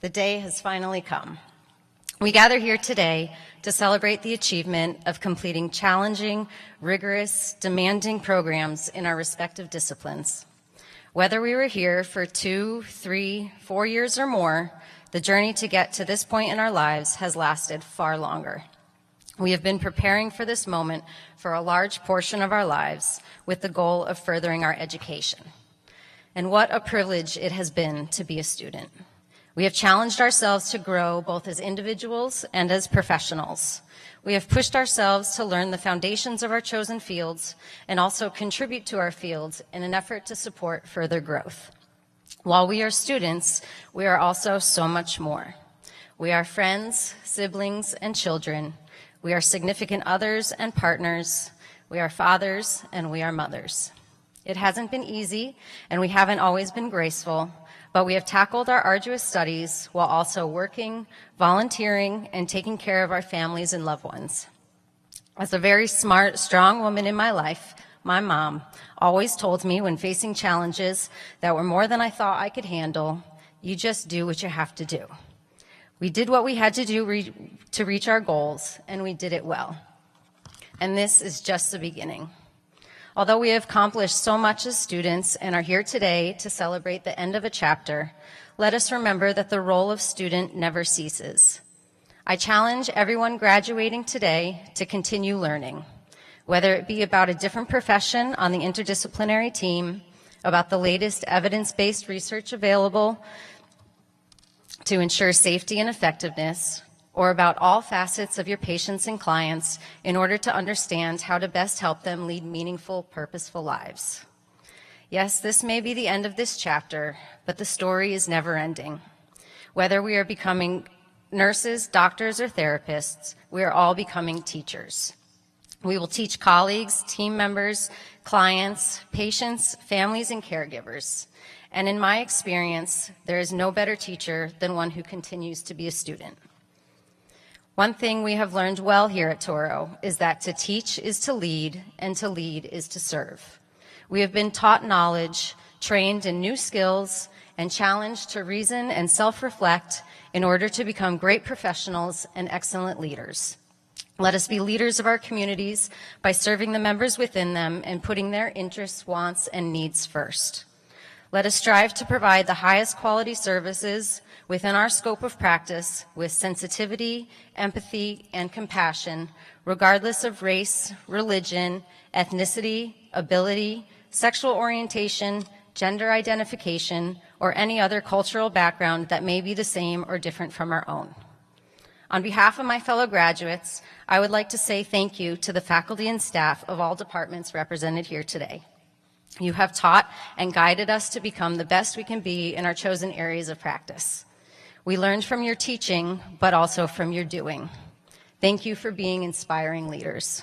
the day has finally come. We gather here today to celebrate the achievement of completing challenging, rigorous, demanding programs in our respective disciplines. Whether we were here for 2, 3, 4 years or more, the journey to get to this point in our lives has lasted far longer. We have been preparing for this moment for a large portion of our lives with the goal of furthering our education. And what a privilege it has been to be a student. We have challenged ourselves to grow both as individuals and as professionals. We have pushed ourselves to learn the foundations of our chosen fields and also contribute to our fields in an effort to support further growth. While we are students, we are also so much more. We are friends, siblings, and children. We are significant others and partners. We are fathers and we are mothers. It hasn't been easy, and we haven't always been graceful, but we have tackled our arduous studies while also working, volunteering, and taking care of our families and loved ones. As a very smart, strong woman in my life, my mom, always told me when facing challenges that were more than I thought I could handle, you just do what you have to do. We did what we had to do to reach our goals, and we did it well. And this is just the beginning. Although we have accomplished so much as students and are here today to celebrate the end of a chapter, let us remember that the role of student never ceases. I challenge everyone graduating today to continue learning, whether it be about a different profession on the interdisciplinary team, about the latest evidence-based research available to ensure safety and effectiveness, or about all facets of your patients and clients in order to understand how to best help them lead meaningful, purposeful lives. Yes, this may be the end of this chapter, but the story is never ending. Whether we are becoming nurses, doctors, or therapists, we are all becoming teachers. We will teach colleagues, team members, clients, patients, families, and caregivers. And in my experience, there is no better teacher than one who continues to be a student. One thing we have learned well here at Touro is that to teach is to lead, and to lead is to serve. We have been taught knowledge, trained in new skills, and challenged to reason and self-reflect in order to become great professionals and excellent leaders. Let us be leaders of our communities by serving the members within them and putting their interests, wants, and needs first. Let us strive to provide the highest quality services within our scope of practice with sensitivity, empathy, and compassion, regardless of race, religion, ethnicity, ability, sexual orientation, gender identification, or any other cultural background that may be the same or different from our own. On behalf of my fellow graduates, I would like to say thank you to the faculty and staff of all departments represented here today. You have taught and guided us to become the best we can be in our chosen areas of practice. We learned from your teaching, but also from your doing. Thank you for being inspiring leaders.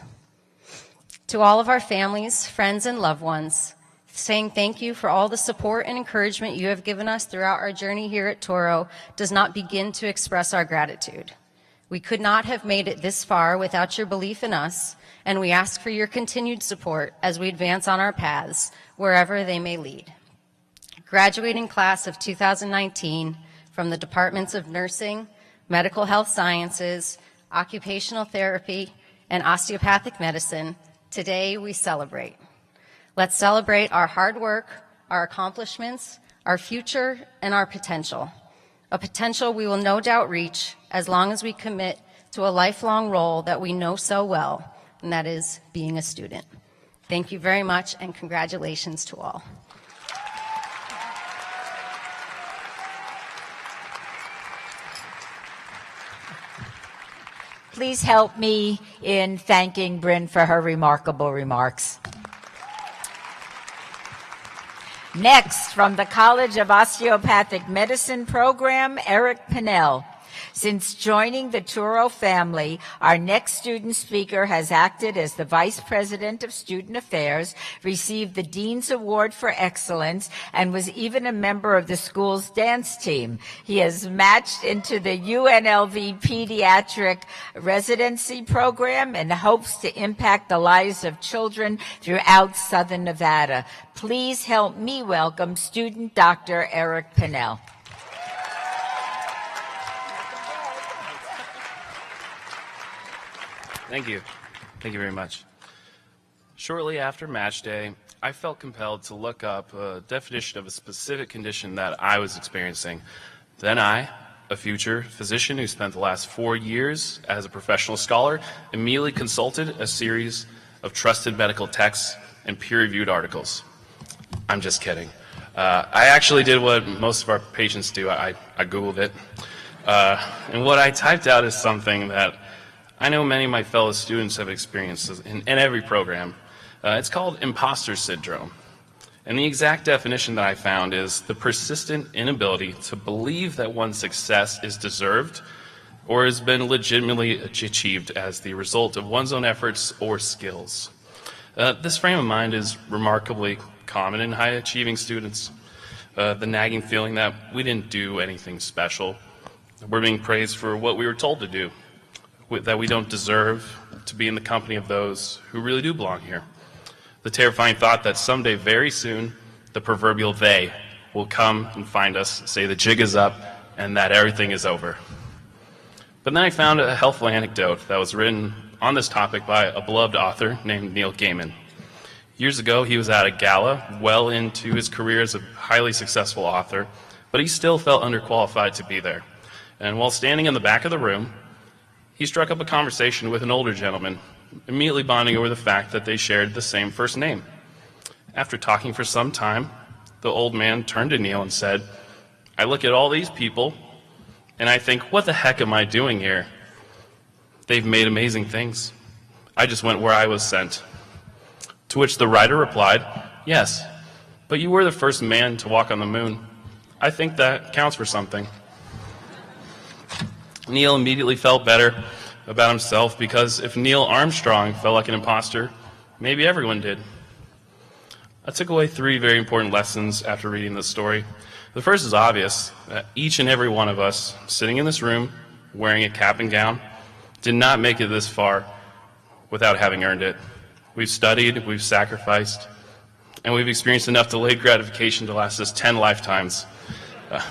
To all of our families, friends, and loved ones, saying thank you for all the support and encouragement you have given us throughout our journey here at Touro does not begin to express our gratitude. We could not have made it this far without your belief in us, and we ask for your continued support as we advance on our paths, wherever they may lead. Graduating class of 2019 from the Departments of Nursing, Medical Health Sciences, Occupational Therapy, and Osteopathic Medicine, today we celebrate. Let's celebrate our hard work, our accomplishments, our future, and our potential. A potential we will no doubt reach as long as we commit to a lifelong role that we know so well, and that is being a student. Thank you very much, and congratulations to all. Please help me in thanking Bryn for her remarkable remarks. Next, from the College of Osteopathic Medicine program, Eric Pinnell. Since joining the Touro family, our next student speaker has acted as the Vice President of Student Affairs, received the Dean's Award for Excellence, and was even a member of the school's dance team. He has matched into the UNLV Pediatric Residency Program and hopes to impact the lives of children throughout Southern Nevada. Please help me welcome student Dr. Eric Pinnell. Thank you. Thank you very much. Shortly after match day, I felt compelled to look up a definition of a specific condition that I was experiencing. Then I, a future physician who spent the last 4 years as a professional scholar, immediately consulted a series of trusted medical texts and peer-reviewed articles. I'm just kidding. I actually did what most of our patients do. I Googled it. And what I typed out is something that I know many of my fellow students have experienced in every program. It's called imposter syndrome. And the exact definition that I found is the persistent inability to believe that one's success is deserved or has been legitimately achieved as the result of one's own efforts or skills. This frame of mind is remarkably common in high-achieving students. The nagging feeling that we didn't do anything special. We're being praised for what we were told to do, that we don't deserve to be in the company of those who really do belong here. The terrifying thought that someday, very soon, the proverbial they will come and find us, say the jig is up, and that everything is over. But then I found a helpful anecdote that was written on this topic by a beloved author named Neil Gaiman. Years ago, he was at a gala well into his career as a highly successful author, but he still felt underqualified to be there. And while standing in the back of the room, he struck up a conversation with an older gentleman, immediately bonding over the fact that they shared the same first name. After talking for some time, the old man turned to Neil and said, "I look at all these people, and I think, what the heck am I doing here? They've made amazing things. I just went where I was sent." To which the writer replied, "Yes, but you were the first man to walk on the moon. I think that counts for something." Neil immediately felt better about himself, because if Neil Armstrong felt like an imposter, maybe everyone did. I took away 3 very important lessons after reading this story. The first is obvious, that each and every one of us sitting in this room wearing a cap and gown did not make it this far without having earned it. We've studied, we've sacrificed, and we've experienced enough delayed gratification to last us 10 lifetimes.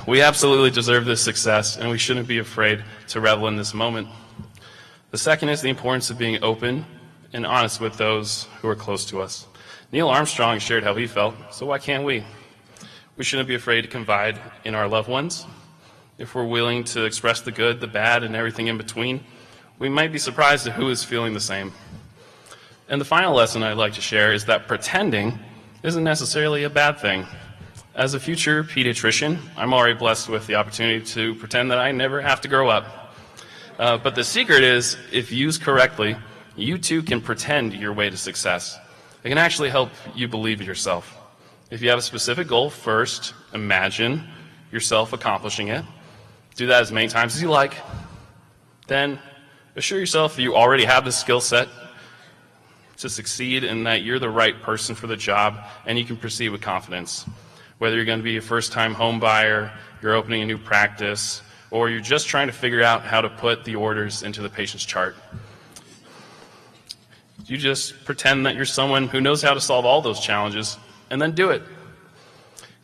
We absolutely deserve this success, and we shouldn't be afraid to revel in this moment. The second is the importance of being open and honest with those who are close to us. Neil Armstrong shared how he felt, so why can't we? We shouldn't be afraid to confide in our loved ones. If we're willing to express the good, the bad, and everything in between, we might be surprised at who is feeling the same. And the final lesson I'd like to share is that pretending isn't necessarily a bad thing. As a future pediatrician, I'm already blessed with the opportunity to pretend that I never have to grow up. But the secret is, if used correctly, you too can pretend your way to success. It can actually help you believe in yourself. If you have a specific goal, first imagine yourself accomplishing it. Do that as many times as you like. Then assure yourself that you already have the skill set to succeed and that you're the right person for the job, and you can proceed with confidence. Whether you're going to be a first-time home buyer, you're opening a new practice, or you're just trying to figure out how to put the orders into the patient's chart. You just pretend that you're someone who knows how to solve all those challenges, and then do it.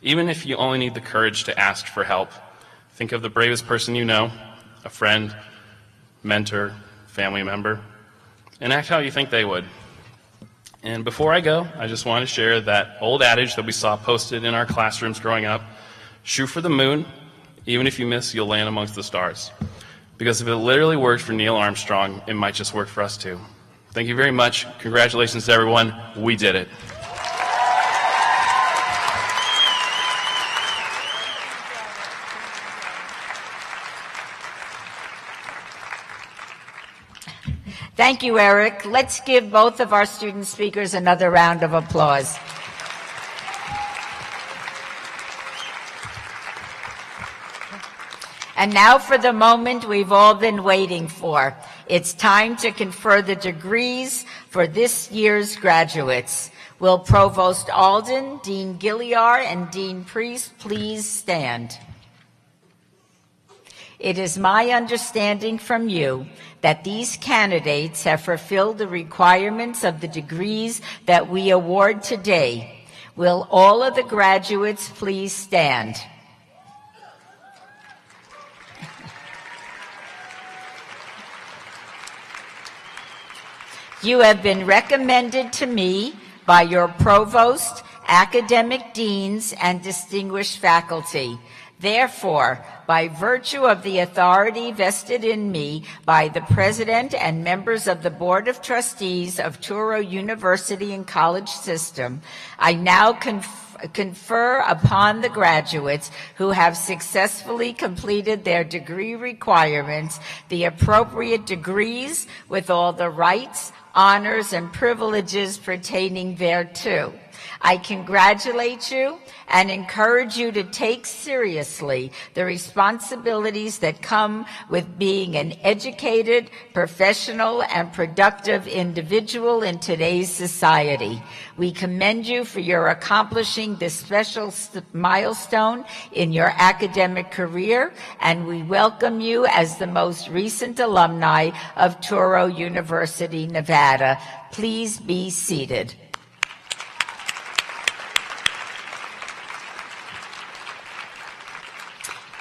Even if you only need the courage to ask for help, think of the bravest person you know, a friend, mentor, family member, and act how you think they would. And before I go, I just want to share that old adage that we saw posted in our classrooms growing up: shoot for the moon. Even if you miss, you'll land amongst the stars. Because if it literally worked for Neil Armstrong, it might just work for us too. Thank you very much. Congratulations to everyone. We did it. Thank you, Eric. Let's give both of our student speakers another round of applause. And now for the moment we've all been waiting for. It's time to confer the degrees for this year's graduates. Will Provost Alden, Dean Gilliar, and Dean Priest please stand? It is my understanding from you that these candidates have fulfilled the requirements of the degrees that we award today. Will all of the graduates please stand? You have been recommended to me by your provost, academic deans, and distinguished faculty. Therefore, by virtue of the authority vested in me by the President and members of the Board of Trustees of Touro University and College System, I now confer upon the graduates who have successfully completed their degree requirements the appropriate degrees with all the rights, honors, and privileges pertaining thereto. I congratulate you and encourage you to take seriously the responsibilities that come with being an educated, professional, and productive individual in today's society. We commend you for your accomplishing this special milestone in your academic career, and we welcome you as the most recent alumni of Touro University, Nevada. Please be seated.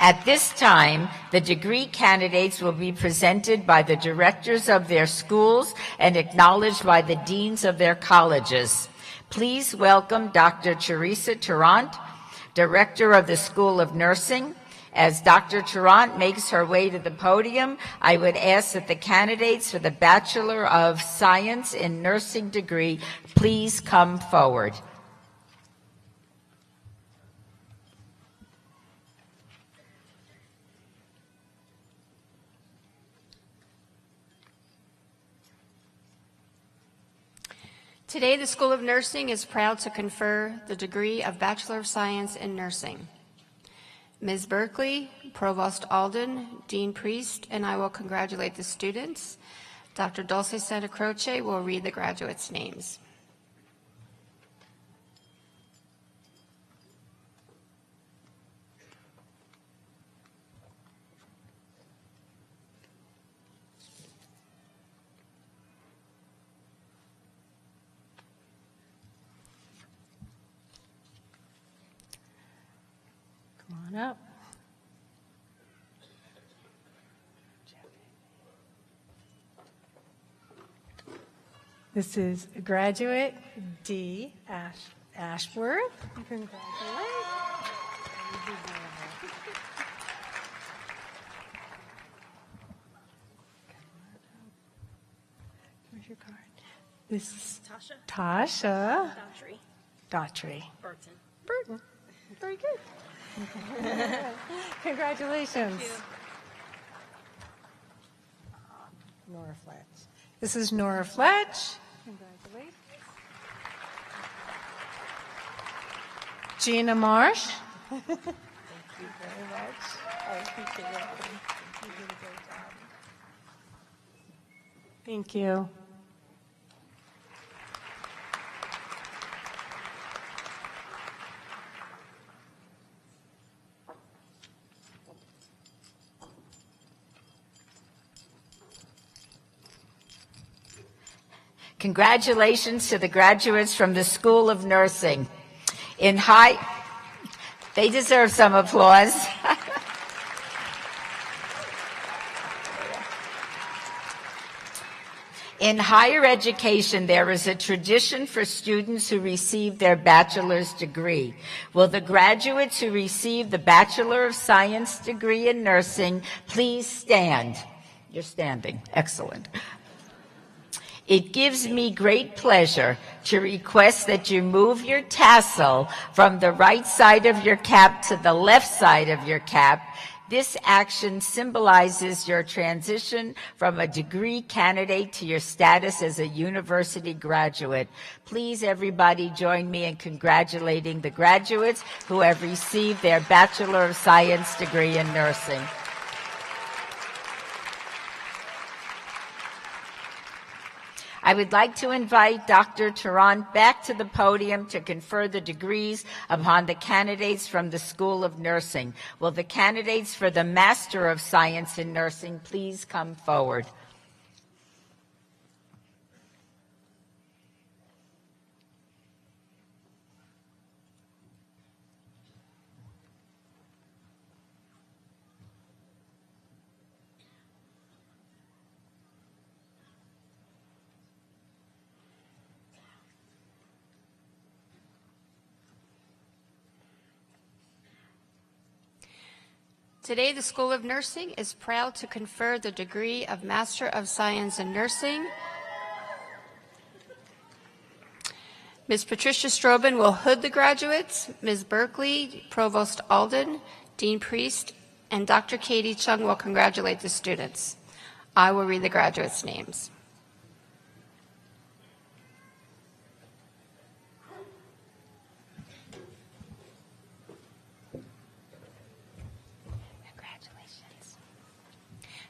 At this time, the degree candidates will be presented by the directors of their schools and acknowledged by the deans of their colleges. Please welcome Dr. Teresa Tarrant, Director of the School of Nursing. As Dr. Tarrant makes her way to the podium, I would ask that the candidates for the Bachelor of Science in Nursing degree please come forward. Today, the School of Nursing is proud to confer the degree of Bachelor of Science in Nursing. Ms. Berkeley, Provost Alden, Dean Priest, and I will congratulate the students. Dr. Dulce Santa Croce will read the graduates' names. Come on up. This is graduate D. Ashworth. Congratulations. Where's your card? This is Tasha. Daughtry. Burton. Very good. Congratulations. Nora Fletch. This is Nora Fletch. Congratulations. Gina Marsh. Thank you very much. I appreciate it. You did a great job. Thank you. Congratulations to the graduates from the School of Nursing. They deserve some applause. In higher education, there is a tradition for students who receive their bachelor's degree. Will the graduates who receive the Bachelor of Science degree in nursing please stand? You're standing. Excellent. It gives me great pleasure to request that you move your tassel from the right side of your cap to the left side of your cap. This action symbolizes your transition from a degree candidate to your status as a university graduate. Please, everybody, join me in congratulating the graduates who have received their Bachelor of Science degree in nursing. I would like to invite Dr. Tarrant back to the podium to confer the degrees upon the candidates from the School of Nursing. Will the candidates for the Master of Science in Nursing please come forward? Today, the School of Nursing is proud to confer the degree of Master of Science in Nursing. Ms. Patricia Strobin will hood the graduates. Ms. Berkeley, Provost Alden, Dean Priest, and Dr. Katie Chung will congratulate the students. I will read the graduates' names.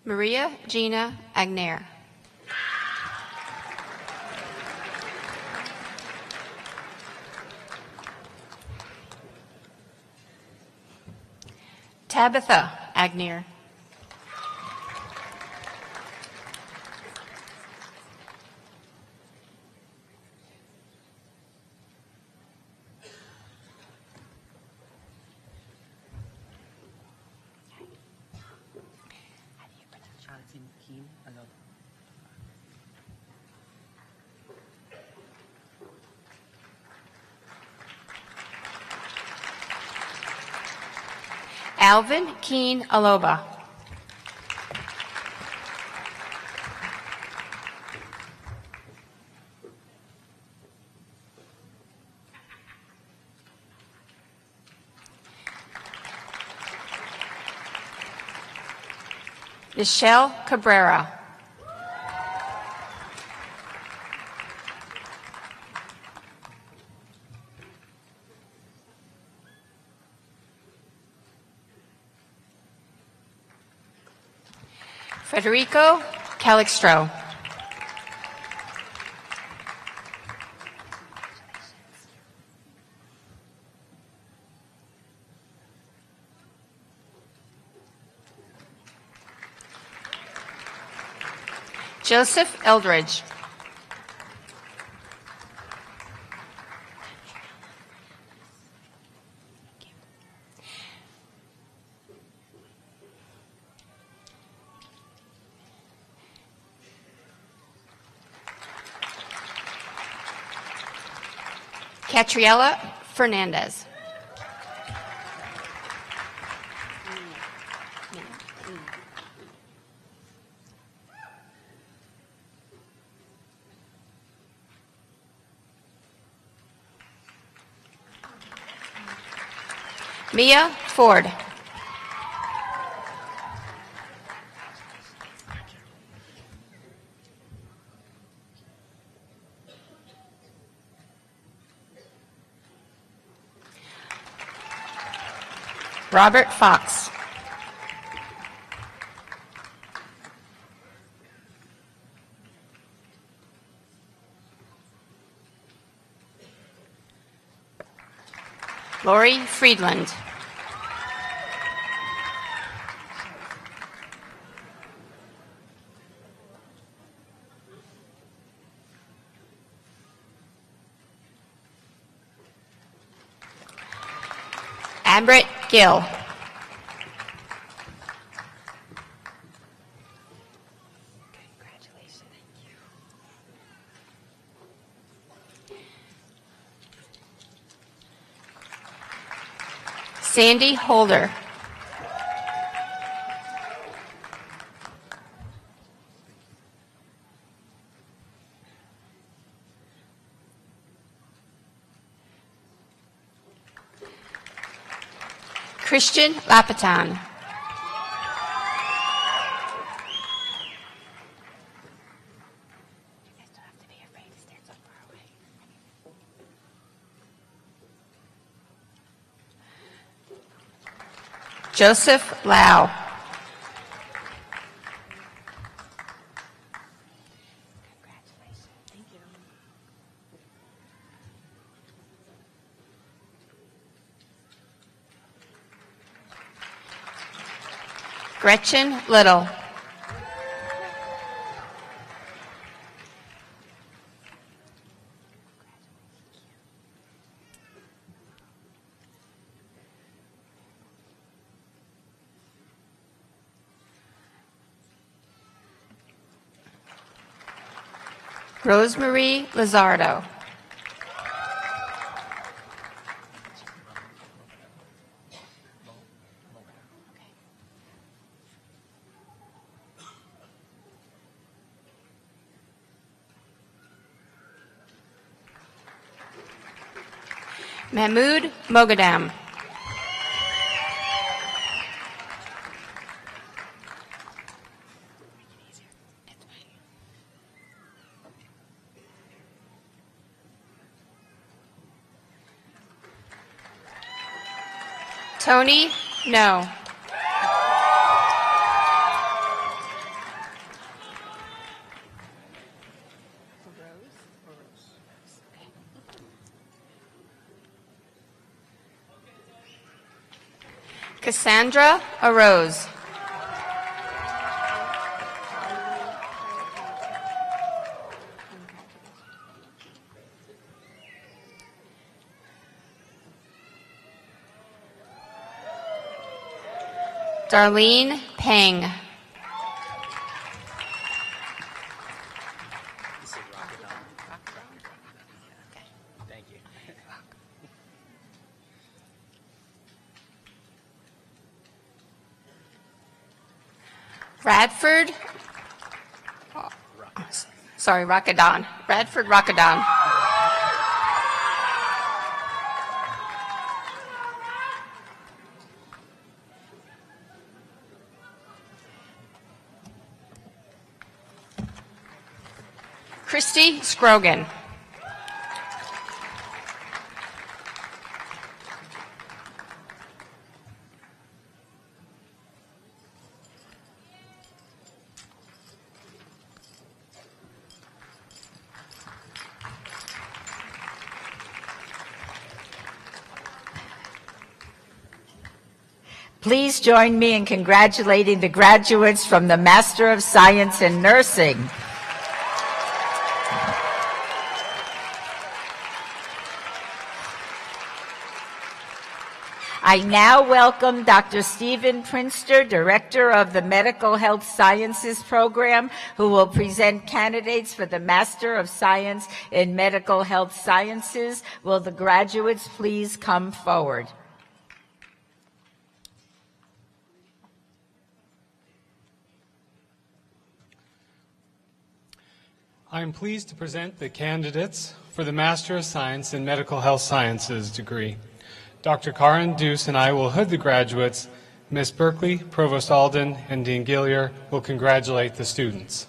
Maria Gina Agnaire. Tabitha Agnear. Alvin Keen Aloba. Michelle Cabrera. Federico Calixtro. Joseph Eldridge. Catriella Fernandez. Mia Ford. Robert Fox. Lori Friedland. Ambrit Gill. Sandy Holder. Christian Lapitan. Joseph Lau. Gretchen Little. Rosemarie Lizardo. Mahmood Mogadam. Tony No. Cassandra Arose. Darlene Peng. Radford, Rockadon. Radford Rockadon. Christy Scrogan. Please join me in congratulating the graduates from the Master of Science in Nursing. I now welcome Dr. Stephen Prinster, Director of the Medical Health Sciences Program, who will present candidates for the Master of Science in Medical Health Sciences. Will the graduates please come forward? I am pleased to present the candidates for the Master of Science in Medical Health Sciences degree. Dr. Karin Deuce and I will hood the graduates. Ms. Berkeley, Provost Alden, and Dean Gillier will congratulate the students.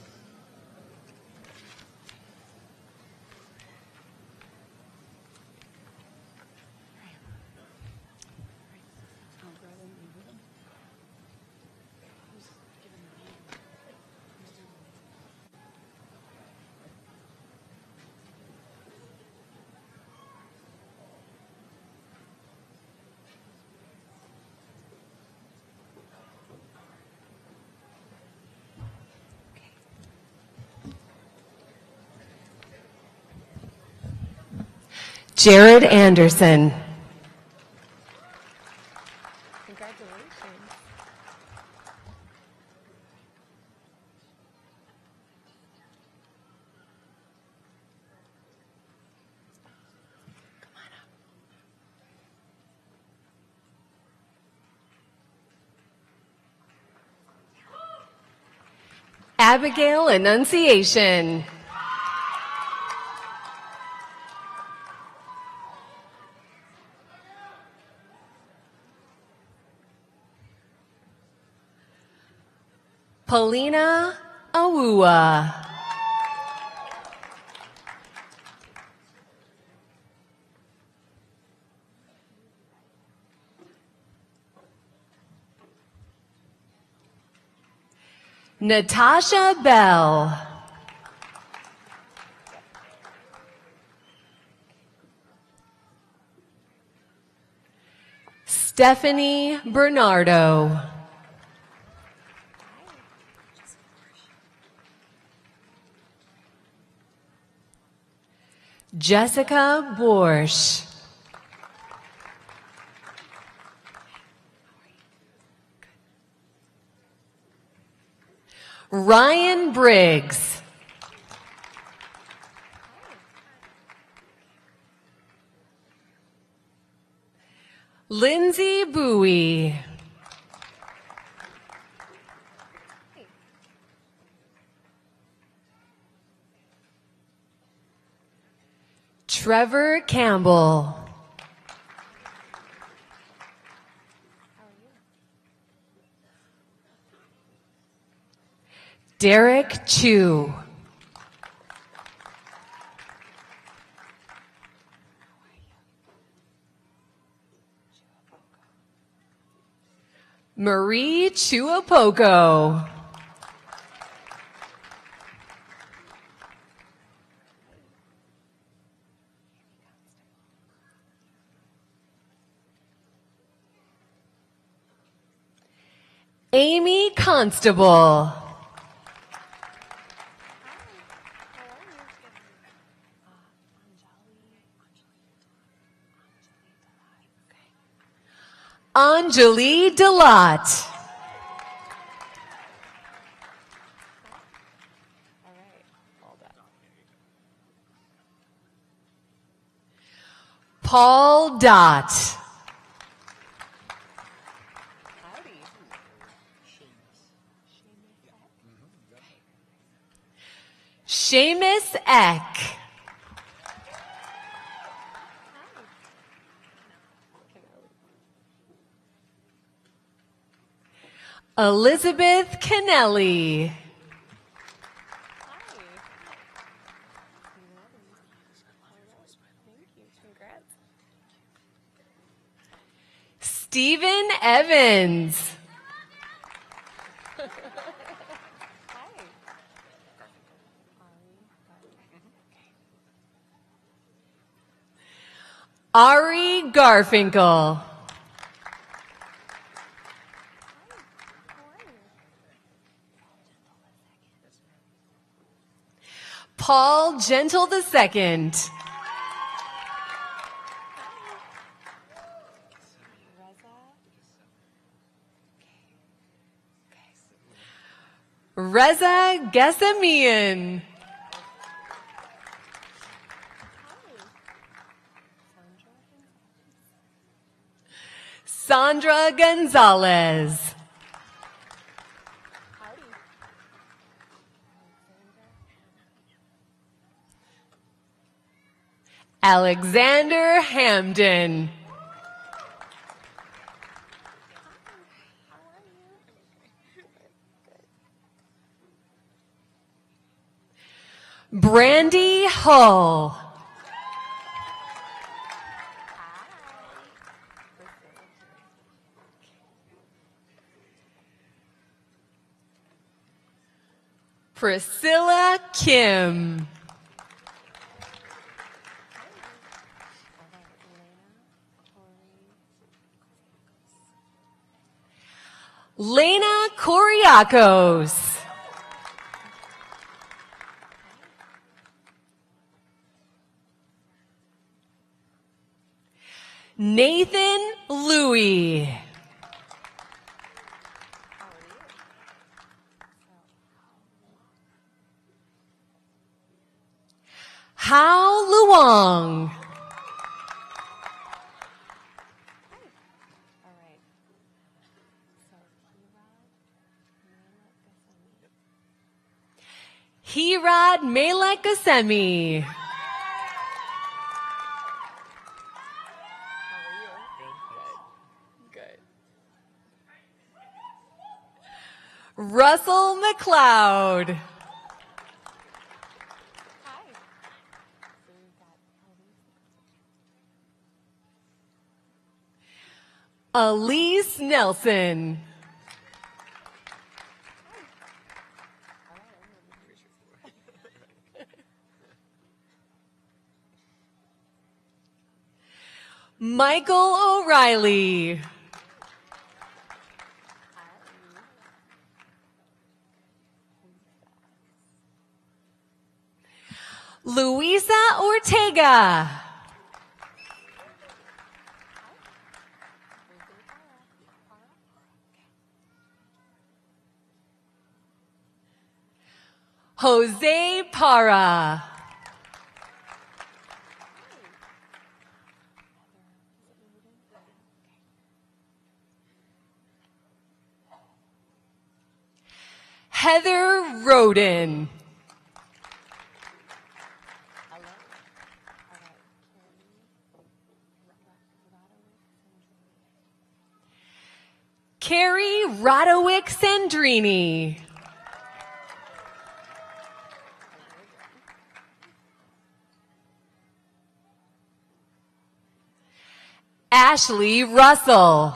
Jared Anderson. Congratulations. Abigail Annunciation. Paulina Awua. Natasha Bell. Stephanie Bernardo. Jessica Borsch. Ryan Briggs. Lindsay Bowie. Trevor Campbell. Derek Chu. Marie Chuapoko. Amy Constable. Anjali Delat. Paul Dott. Seamus Eck. Elizabeth Kennelly. Stephen Evans. Ari Garfinkel. Paul Gentle II. Reza Gessamian. Sandra Gonzalez. Alexander Hamden. Brandy Hull. Priscilla Kim. Lena Koriakos. Nathan Louie. Hao Luong. Hirad Malek Gasemi. Russell McLeod. Elise Nelson. Michael O'Reilly. Luisa Ortega. Jose Parra. Heather Roden. Carrie Radowick Sandrini. Ashley Russell.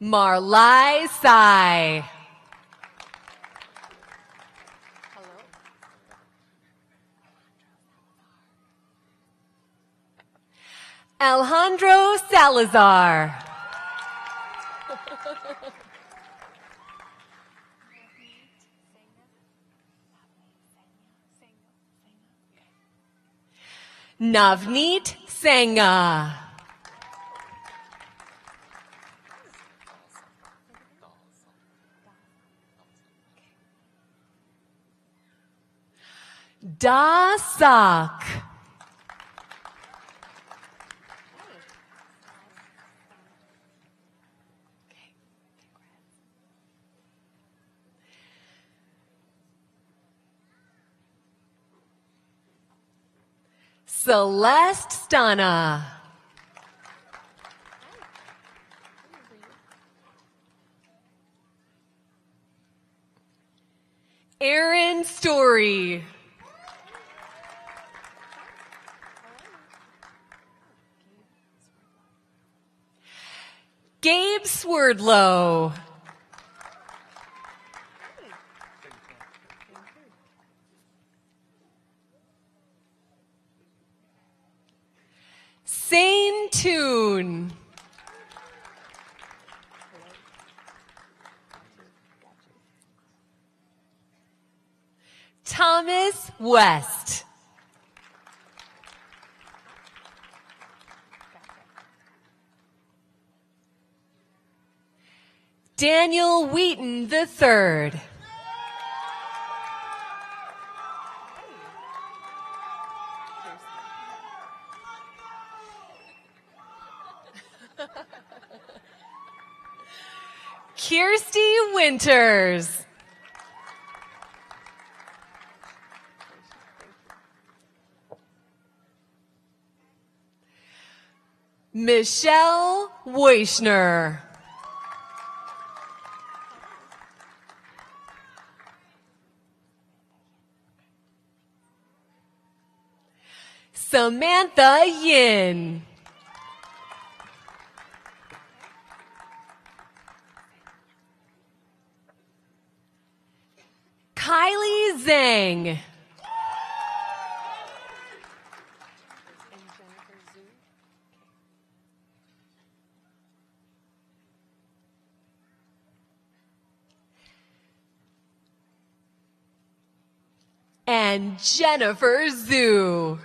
Marlai Sai. Alejandro Salazar. Navneet Sangha. Da Sak. Celeste Stana. Aaron Story. Gabe Swerdlow. Sane Toon. Thomas West. Daniel Wheaton III. Kirsty Winters. Michelle Weichner. Samantha Yin. Kylie Zhang. And Jennifer Zhu.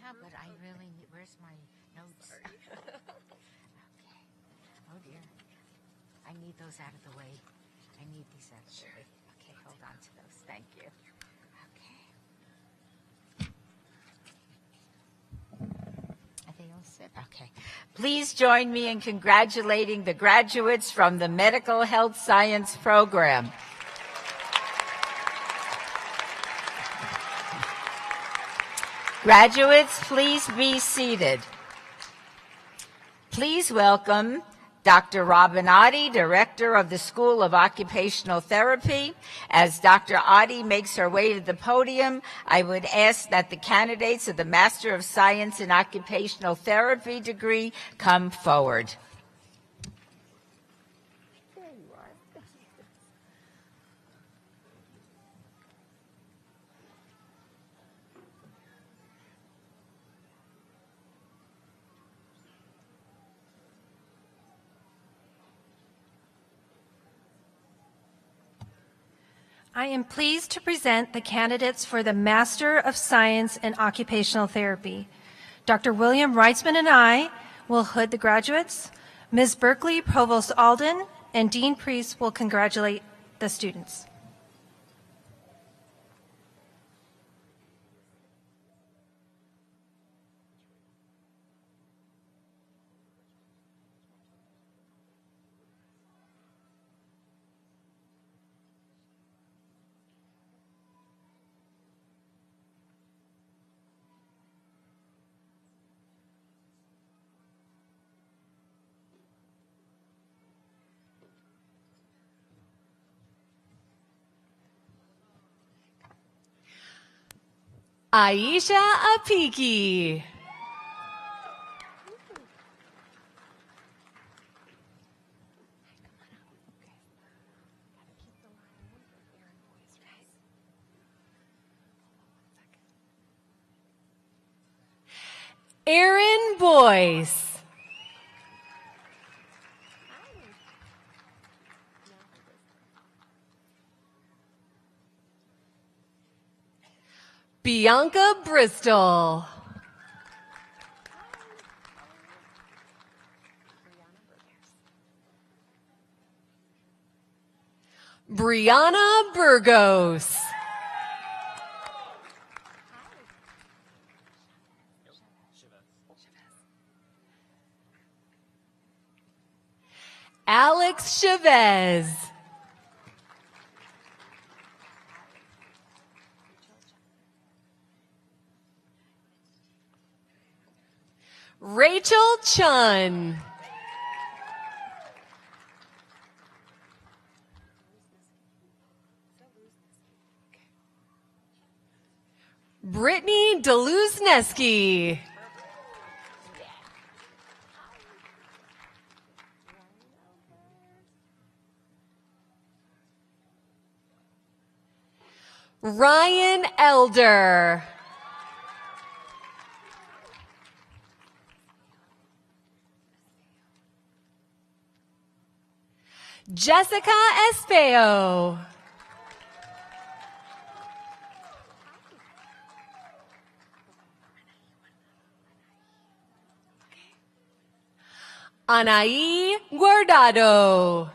Yeah, but I really need, where's my notes? Okay. Oh dear. I need those out of the way. I need these out of the way. Okay, hold on to those. Thank you. Okay. Are they all set? Okay. Please join me in congratulating the graduates from the Medical Health Science program. Graduates, please be seated. Please welcome Dr. Robin Oddie, Director of the School of Occupational Therapy. As Dr. Oddie makes her way to the podium, I would ask that the candidates of the Master of Science in Occupational Therapy degree come forward. I am pleased to present the candidates for the Master of Science in Occupational Therapy. Dr. William Reitzman and I will hood the graduates. Ms. Berkeley, Provost Alden, and Dean Priest will congratulate the students. Aisha Apiki. Aaron Boyce. Bianca Bristol. Brianna Burgos. Alex Chavez. Rachel Chun. Brittany Deluzneski. Ryan Elder. Jessica Espeo. Anaí Guardado.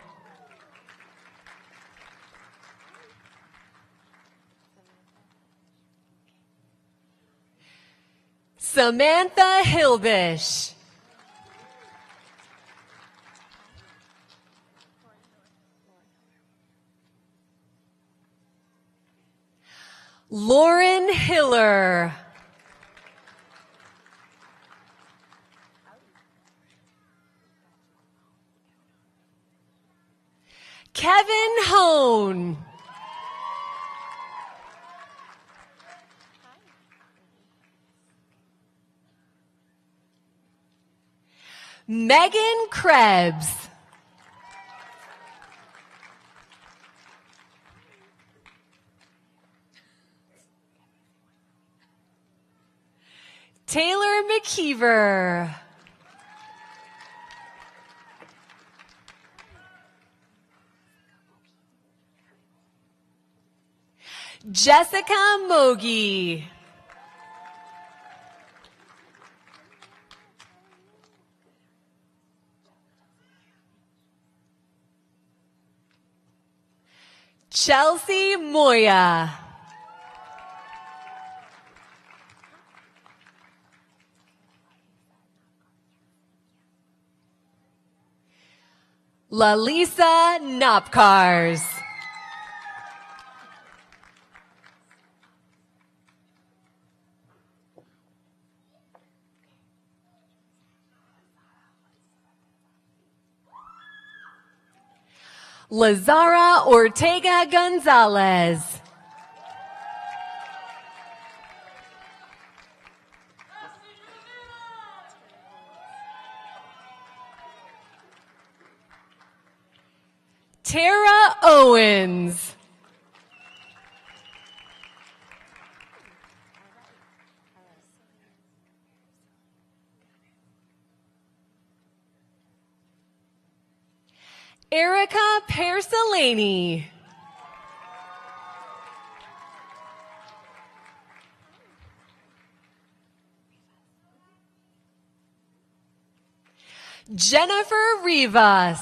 Samantha Hilbish. Lauren Hiller. Kevin Hone. Megan Krebs. Taylor McKeever. Jessica Mogi. Chelsea Moya. Lalisa Nopkars. Lazara Ortega Gonzalez. Tara Owens. Erica Persolani. Jennifer Rivas.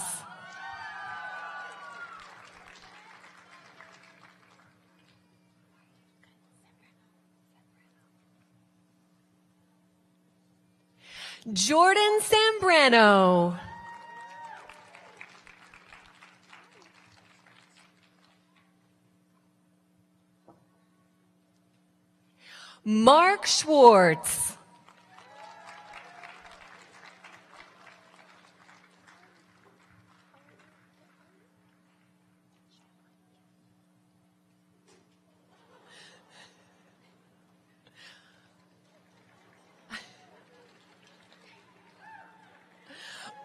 Jordan Sambrano. Mark Schwartz.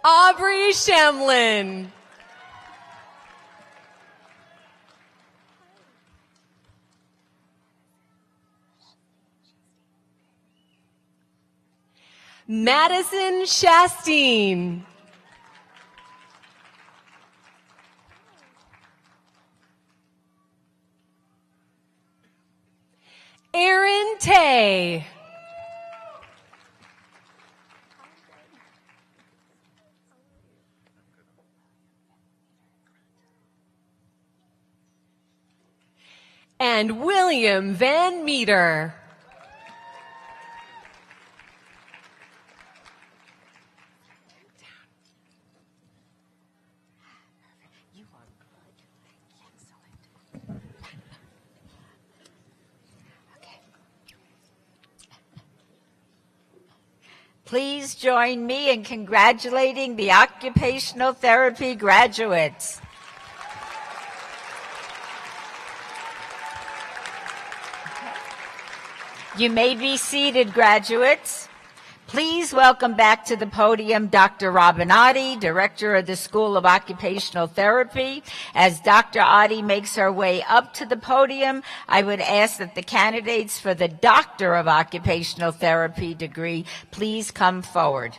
Aubrey Shamlin. Madison Shastine. Aaron Tay. and William Van Meter. Please join me in congratulating the occupational therapy graduates. You may be seated, graduates. Please welcome back to the podium Dr. Robin Oddie, Director of the School of Occupational Therapy. As Dr. Oddie makes her way up to the podium, I would ask that the candidates for the Doctor of Occupational Therapy degree please come forward.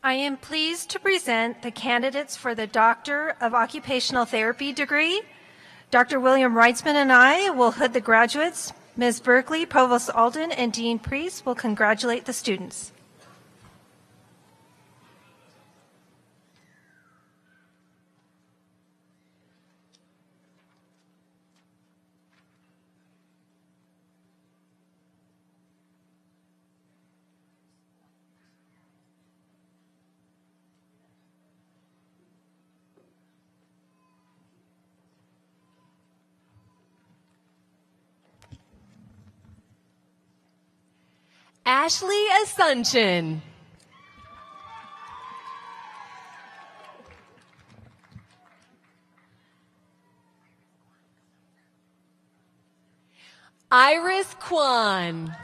I am pleased to present the candidates for the Doctor of Occupational Therapy degree. Dr. William Reitzman and I will hood the graduates. Ms. Berkeley, Provost Alden, and Dean Priest will congratulate the students. Ashley Asuncion. Iris Kwan.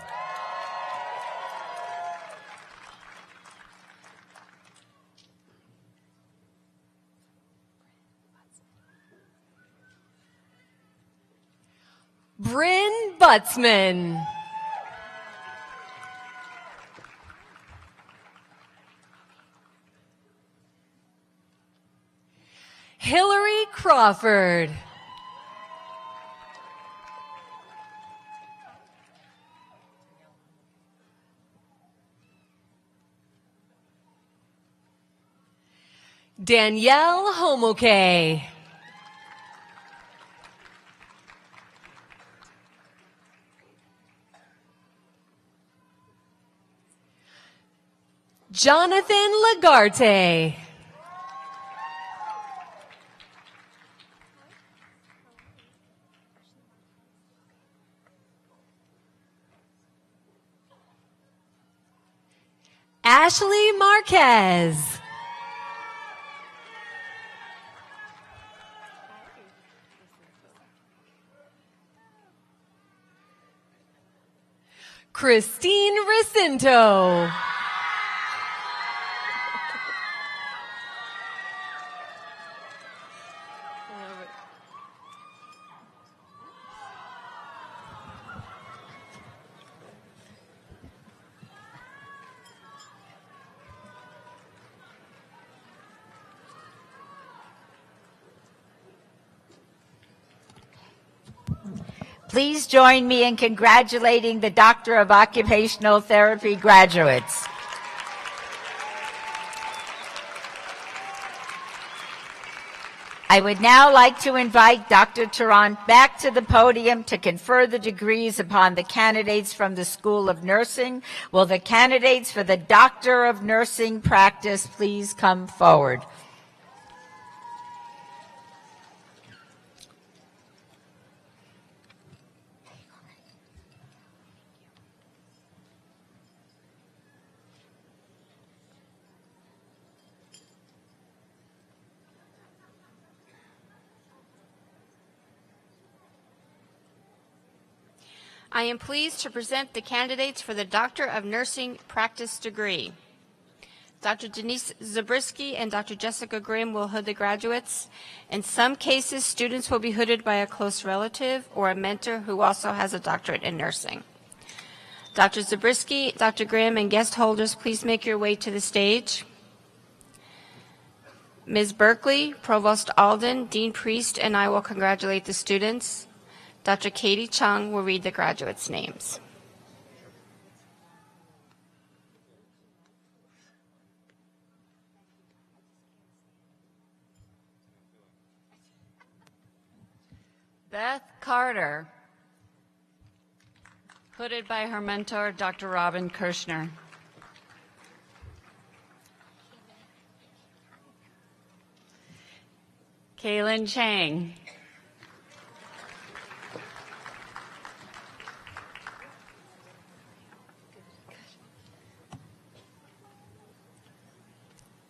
Bryn Butzman. Hillary Crawford. Danielle Homoke. Jonathan Lagarte. Ashley Marquez. Christine Recinto. Please join me in congratulating the Doctor of Occupational Therapy graduates. I would now like to invite Dr. Tarrant back to the podium to confer the degrees upon the candidates from the School of Nursing. Will the candidates for the Doctor of Nursing practice please come forward? I am pleased to present the candidates for the Doctor of Nursing Practice degree. Dr. Denise Zabriskie and Dr. Jessica Grimm will hood the graduates. In some cases, students will be hooded by a close relative or a mentor who also has a doctorate in nursing. Dr. Zabriskie, Dr. Graham, and guest holders, please make your way to the stage. Ms. Berkeley, Provost Alden, Dean Priest, and I will congratulate the students. Dr. Katie Chung will read the graduates' names. Beth Carter, hooded by her mentor, Dr. Robin Kirshner. Kaylin Chang.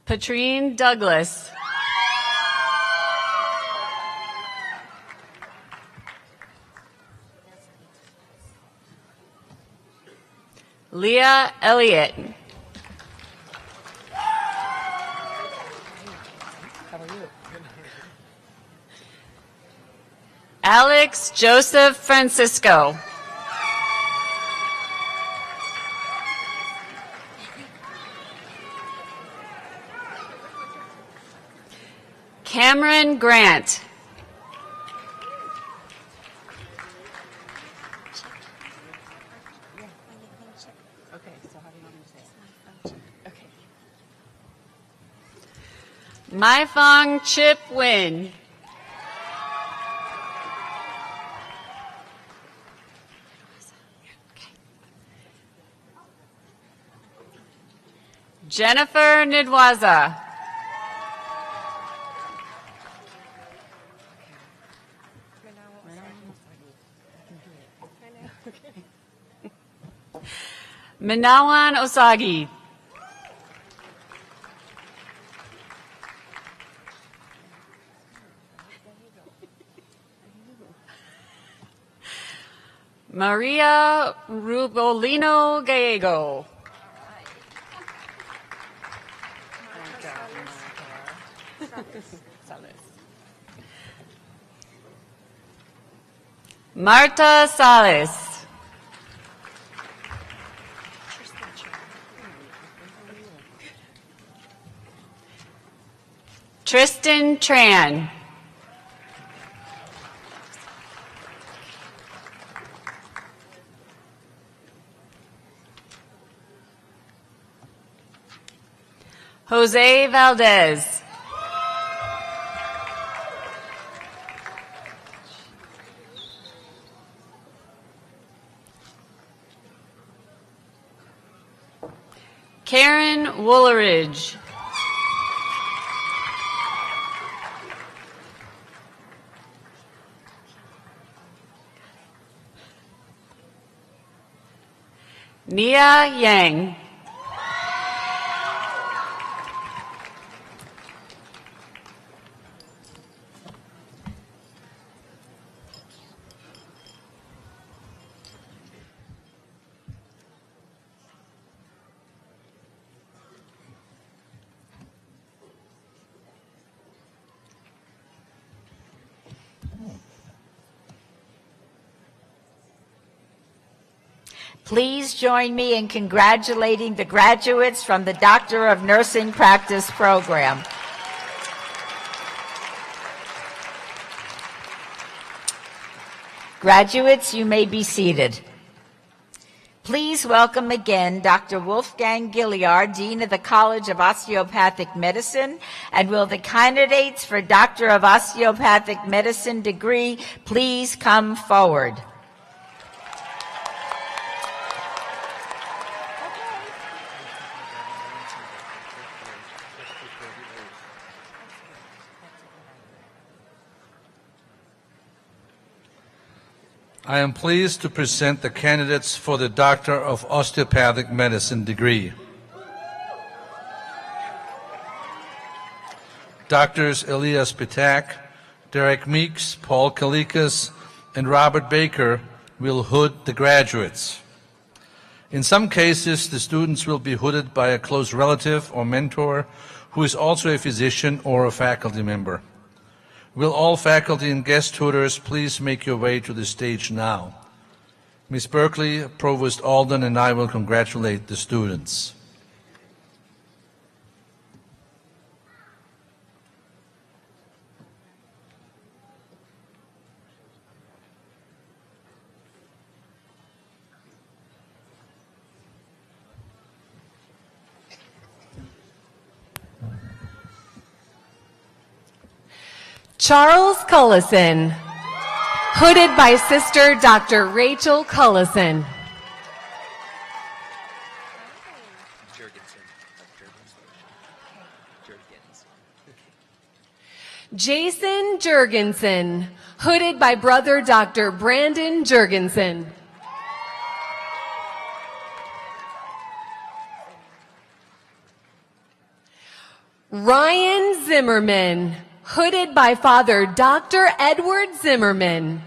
Patrine Douglas. Leah Elliott. Alex Joseph Francisco. Cameron Grant. Maifong Chip Win. Jennifer Nidwaza. Minawan Osagi. Maria Rubolino Gallego. Marta Salas. Tristan Tran. Jose Valdez. Karen Woolridge. Nia Yang. Please join me in congratulating the graduates from the Doctor of Nursing Practice program. Graduates, you may be seated. Please welcome again Dr. Wolfgang Gilliard, Dean of the College of Osteopathic Medicine, and will the candidates for Doctor of Osteopathic Medicine degree please come forward. I am pleased to present the candidates for the Doctor of Osteopathic Medicine degree. Doctors Elias Pitak, Derek Meeks, Paul Kalikas, and Robert Baker will hood the graduates. In some cases, the students will be hooded by a close relative or mentor who is also a physician or a faculty member. Will all faculty and guest tutors please make your way to the stage now? Ms. Berkeley, Provost Alden, and I will congratulate the students. Charles Cullison, hooded by Sister Dr. Rachel Cullison. Jason Jurgensen, hooded by Brother Dr. Brandon Jurgensen. Ryan Zimmerman, hooded by Father Dr. Edward Zimmerman.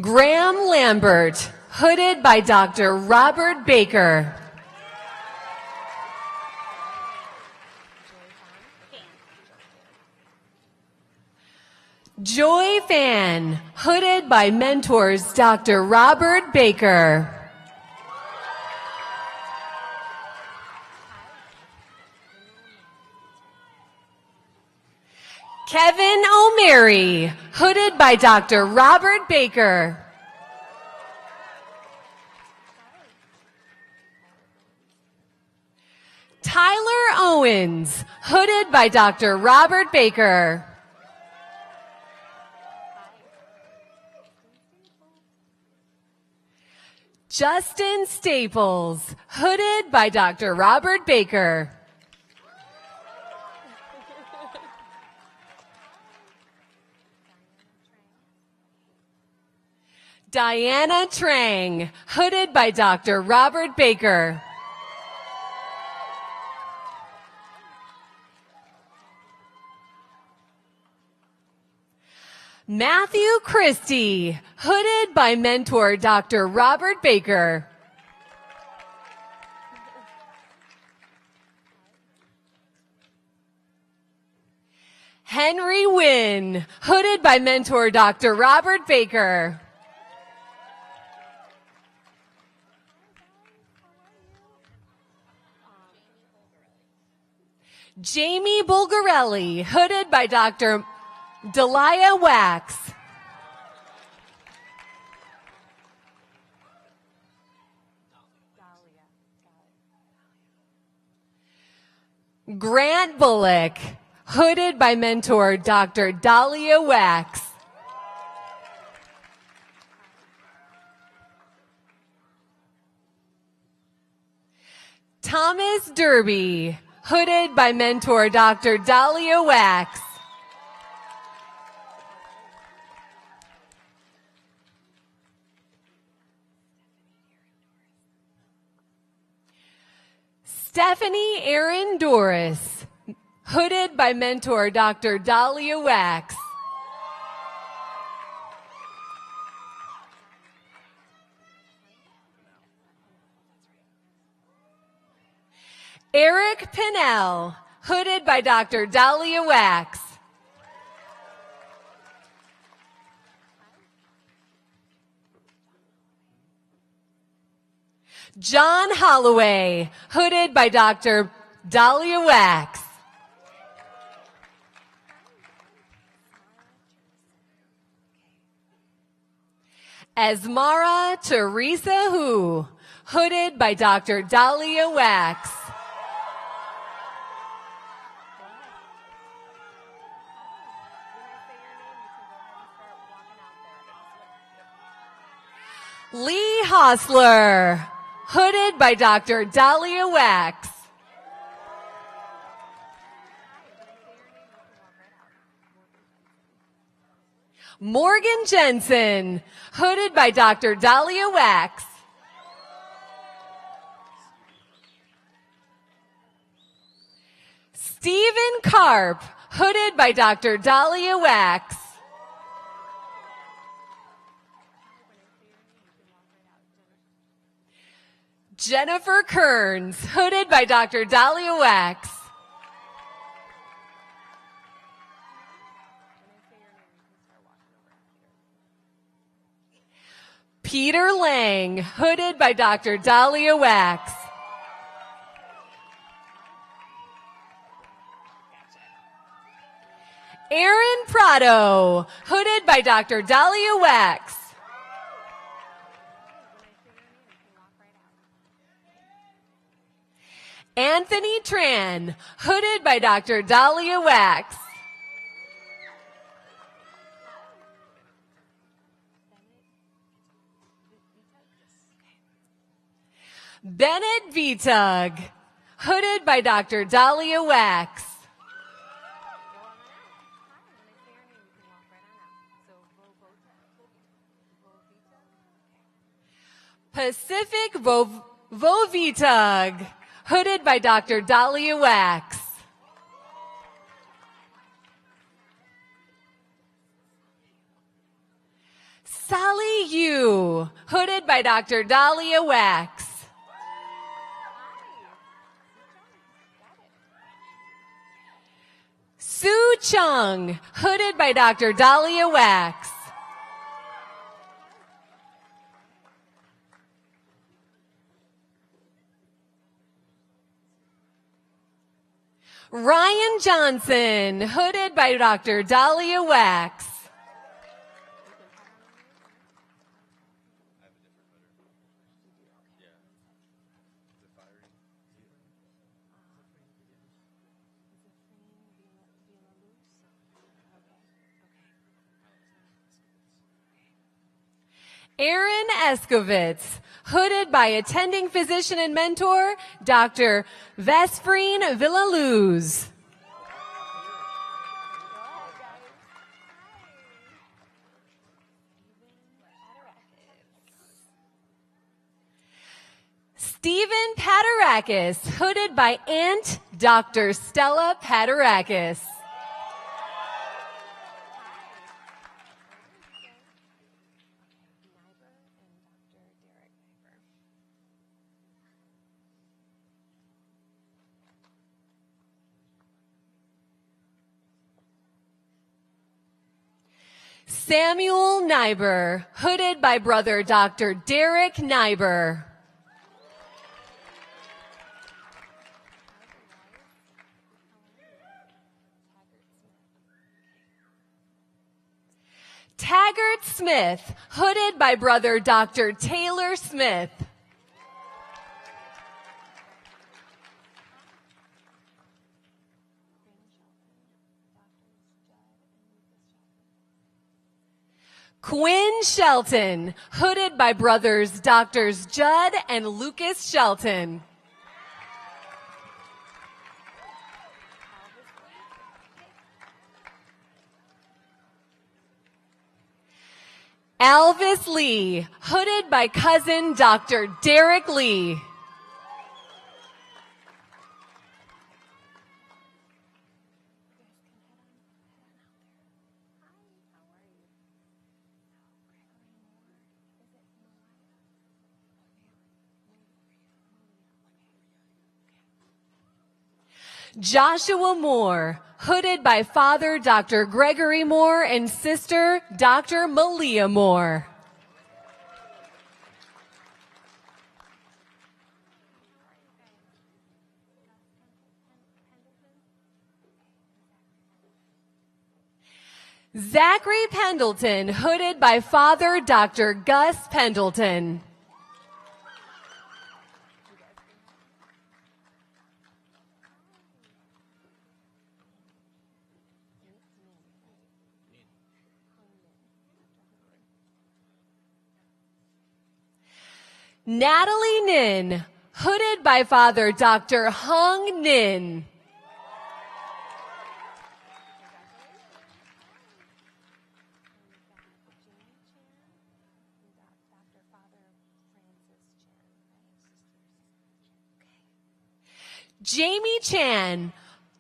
Graham Lambert, hooded by Dr. Robert Baker. Joy Fan, hooded by mentors Dr. Robert Baker. Kevin O'Mary, hooded by Dr. Robert Baker. Tyler Owens, hooded by Dr. Robert Baker. Justin Staples, hooded by Dr. Robert Baker. Diana Trang, hooded by Dr. Robert Baker. Matthew Christie, hooded by mentor Dr. Robert Baker. Henry Wynn, hooded by mentor Dr. Robert Baker. Jamie Bulgarelli, hooded by Dr. Delia Wax. Grant Bullock, hooded by mentor Dr. Dahlia Wax. Thomas Derby, hooded by mentor Dr. Dahlia Wax. Stephanie Erin Doris, hooded by mentor Dr. Dahlia Wax. Eric Pinnell, hooded by Dr. Dahlia Wax. John Holloway, hooded by Dr. Dahlia Wax. Asmara Teresa Hu, hooded by Dr. Dahlia Wax. Lee Hostler, hooded by Dr. Dahlia Wax. Morgan Jensen, hooded by Dr. Dahlia Wax. Stephen Karp, hooded by Dr. Dahlia Wax. Jennifer Kearns, hooded by Dr. Dahlia Wax. Peter Lang, hooded by Dr. Dahlia Wax. Aaron Prado, hooded by Dr. Dahlia Wax. Anthony Tran, hooded by Dr. Dahlia Wax. Bennett Vitug, hooded by Dr. Dahlia Wax. Pacific Vovitug, hooded by Dr. Dahlia Wax. Sally Yu, hooded by Dr. Dahlia Wax. Sue Chung, hooded by Dr. Dahlia Wax. Ryan Johnson, hooded by Dr. Dahlia Wax. Aaron Eskovitz, hooded by attending physician and mentor, Dr. Vesprine Villaluz. Stephen Patarakis, hooded by Aunt Dr. Stella Patarakis. Samuel Nyber, hooded by brother Dr. Derek Nyber. Taggart Smith, hooded by brother Dr. Taylor Smith. Quinn Shelton, hooded by brothers Drs. Judd and Lucas Shelton. Alvis Lee, hooded by cousin Dr. Derek Lee. Joshua Moore, hooded by Father Dr. Gregory Moore and Sister Dr. Malia Moore. Zachary Pendleton, hooded by Father Dr. Gus Pendleton. Natalie Nin, hooded by Father Dr. Hung Nin. Jamie Chan,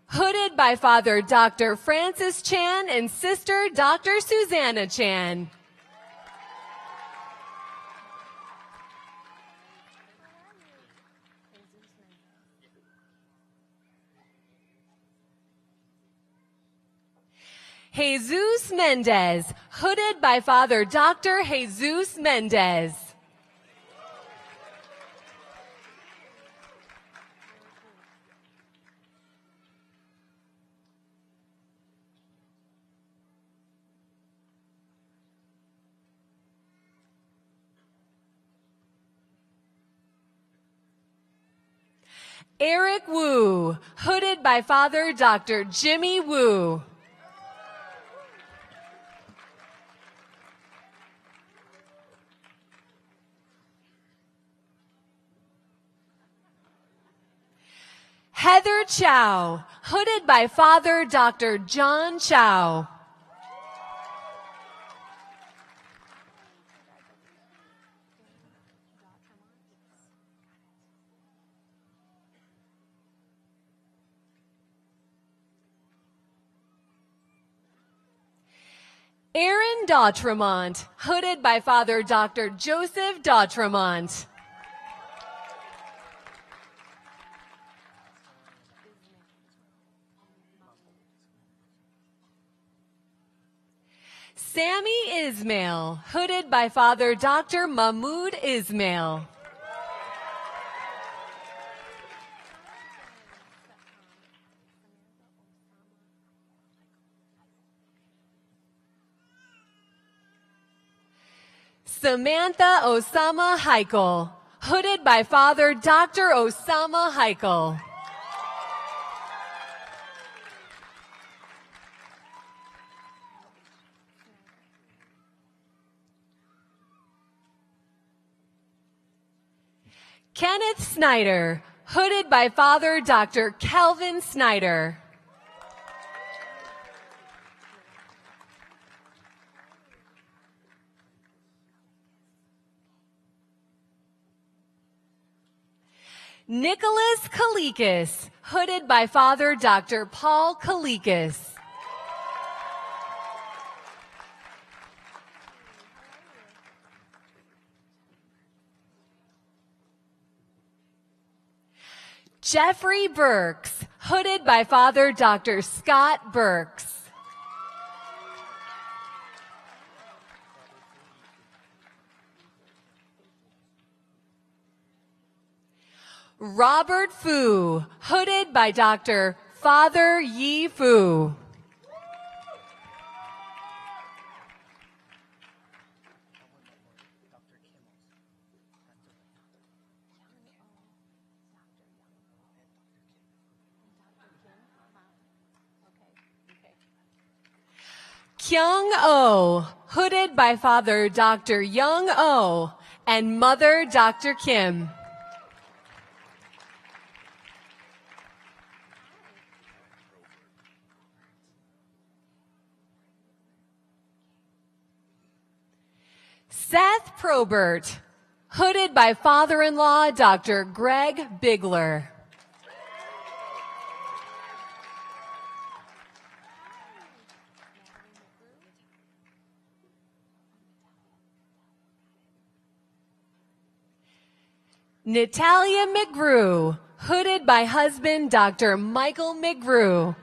hooded by Father Dr. Francis Chan and Sister Dr. Susanna Chan. Jesus Mendez, hooded by Father Dr. Jesus Mendez. Eric Wu, hooded by Father Dr. Jimmy Wu. Heather Chow, hooded by Father Dr. John Chow. Aaron Dautremont, hooded by Father Dr. Joseph Dautremont. Sammy Ismail, hooded by Father Dr. Mahmoud Ismail. Samantha Osama Heichel, hooded by Father Dr. Osama Heichel. Kenneth Snyder, hooded by Father Dr. Kelvin Snyder. Nicholas Kalikas, hooded by Father Dr. Paul Kalikas. Jeffrey Burks, hooded by Father Dr. Scott Burks. Robert Fu, hooded by Dr. Father Yi Fu. Kyung Oh, hooded by Father Dr. Young Oh and Mother Dr. Kim. Seth Probert, hooded by father-in-law Dr. Greg Bigler. Natalia McGrew, hooded by husband Dr. Michael McGrew.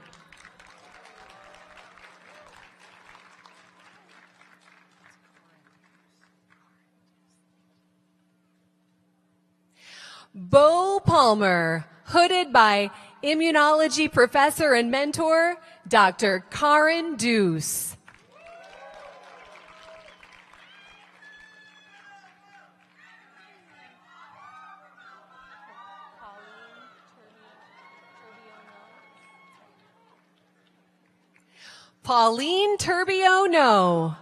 Bo Palmer, hooded by immunology professor and mentor Dr. Karen Deuce. Pauline Turbio No,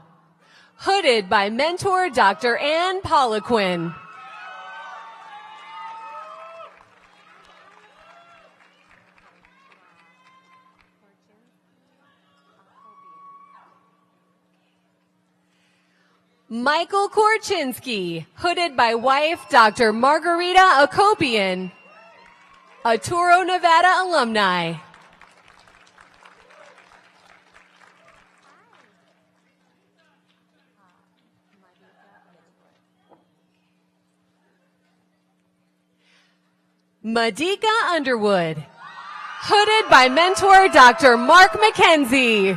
hooded by mentor Dr. Ann Poliquin. Michael Korchinski, hooded by wife Dr. Margarita Akopian, a Touro, Nevada alumni. Madika Underwood, hooded by mentor Dr. Mark McKenzie.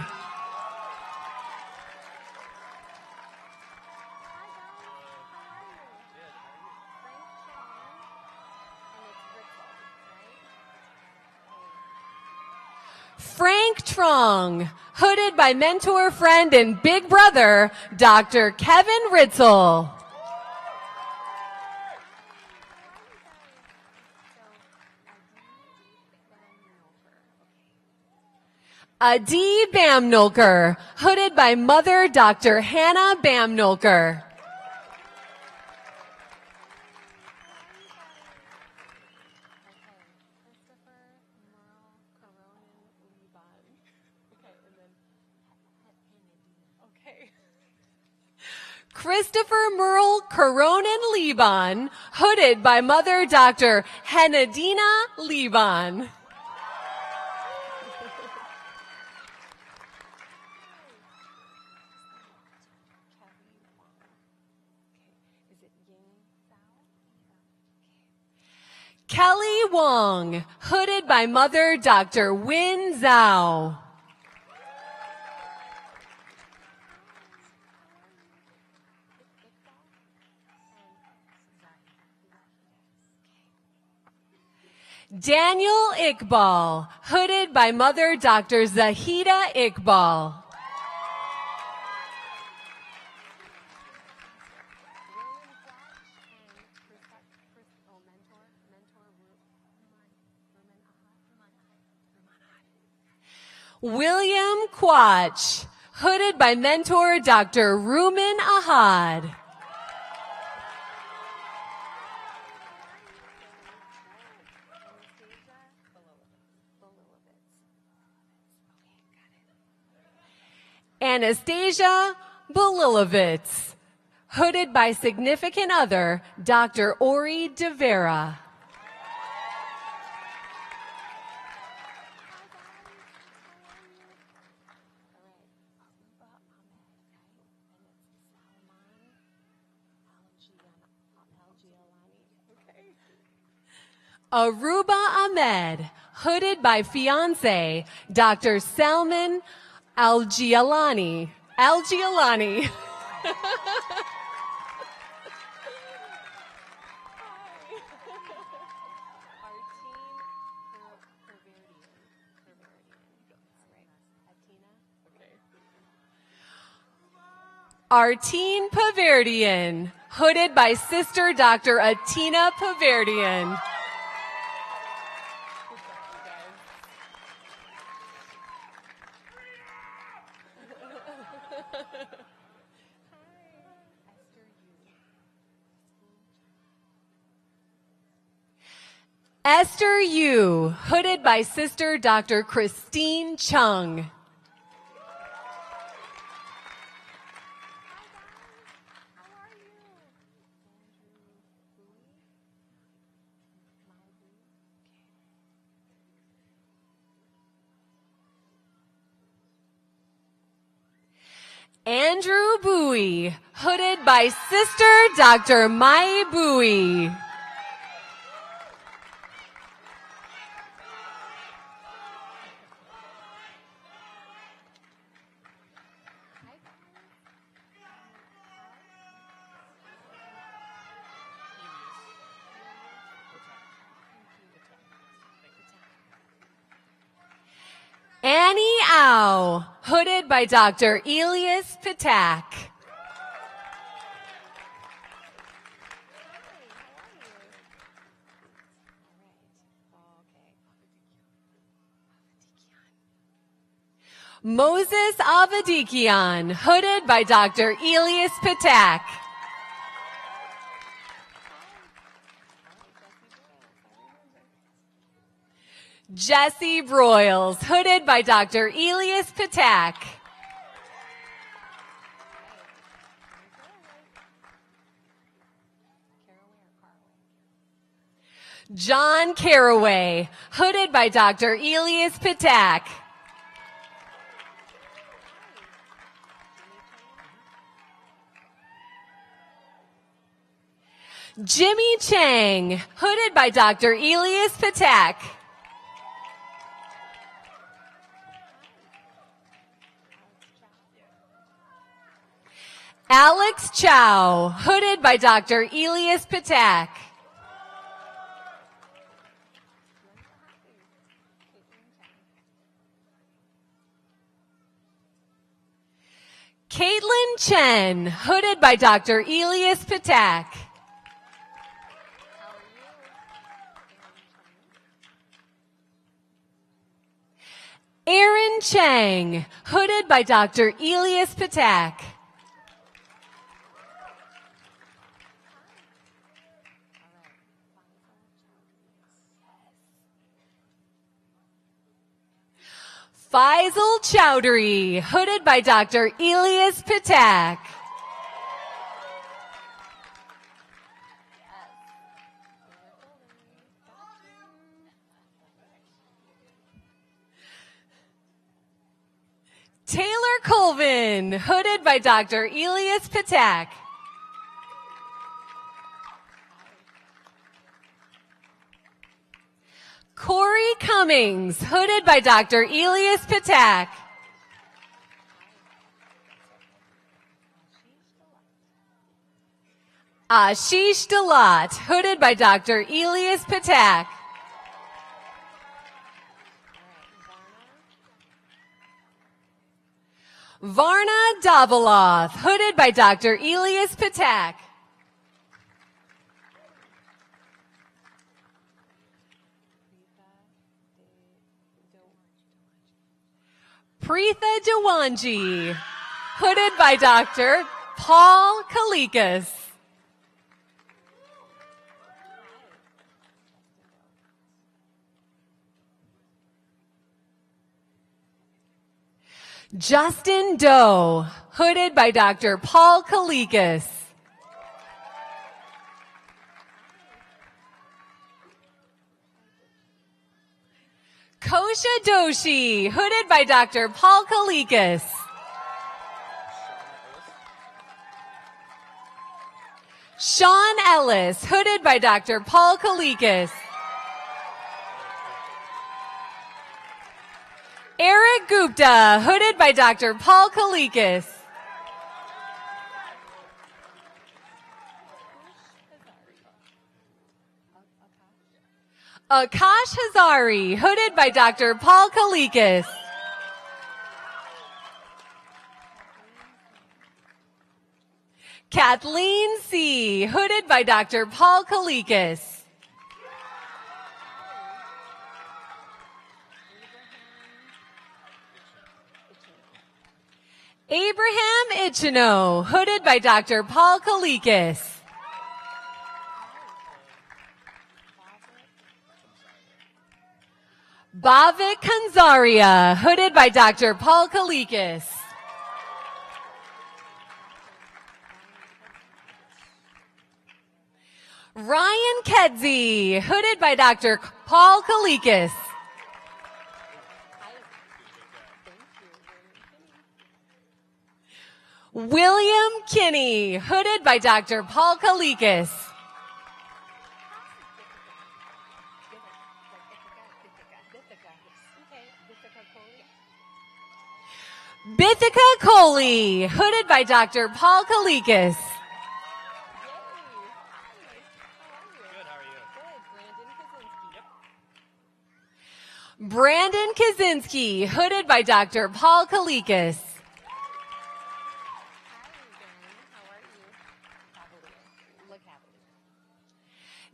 Frank Trong, hooded by mentor, friend, and big brother, Dr. Kevin Ritzel. Adi Bamnolker, hooded by mother, Dr. Hannah Bamnolker. Christopher Merle Coronin Liban, hooded by mother, Dr. Henadina Liban. Kelly Wong, hooded by mother, Dr. Win Zhao. Daniel Iqbal, hooded by mother, Dr. Zahida Iqbal. William Quach, hooded by mentor, Dr. Ruman Ahad. Anastasia Balilovitz, hooded by significant other, Dr. Ori De Vera. Aruba Ahmed, hooded by fiance, Dr. Salman Al-Gialani. Al-Gialani. Artine Paverdian, hooded by sister Dr. Atina Paverdian. Esther Yu, hooded by sister Dr. Christine Chung. Andrew Bowie, hooded by sister Dr. Mai Bowie. Annie Au, hooded by Dr. Elias Patak. Moses Avadikian, hooded by Dr. Elias Patak. Jesse Broyles, hooded by Dr. Elias Patak. John Caraway, hooded by Dr. Elias Patak. Jimmy Chang, hooded by Dr. Elias Patak. Alex Chow, hooded by Dr. Elias Patak. Caitlin Chen, hooded by Dr. Elias Patak. Aaron Chang, hooded by Dr. Elias Patak. Faisal Chowdhury, hooded by Dr. Elias Patak. Taylor Colvin, hooded by Dr. Elias Patak. Corey Cummings, hooded by Dr. Elias Patak. Ashish Dalat, hooded by Dr. Elias Patak. Varna Davaloth, hooded by Dr. Elias Patak. Preetha Dewanji, hooded by Dr. Paul Kalikas. Justin Doe, hooded by Dr. Paul Kalikas. Kosha Doshi, hooded by Dr. Paul Kalikas. Sean Ellis, hooded by Dr. Paul Kalikas. Eric Gupta, hooded by Dr. Paul Kalikas. Akash Hazari, hooded by Dr. Paul Kalikas. Kathleen C., hooded by Dr. Paul Kalikas. Abraham Ichino, hooded by Dr. Paul Kalikas. Bhavik Kanzaria, hooded by Dr. Paul Kalikas. Ryan Kedzie, hooded by Dr. Paul Kalikas. William Kinney, hooded by Dr. Paul Kalikas. Bithika Kohli, hooded by Dr. Paul Kalikas. Brandon Kaczynski, hooded by Dr. Paul Kalikas.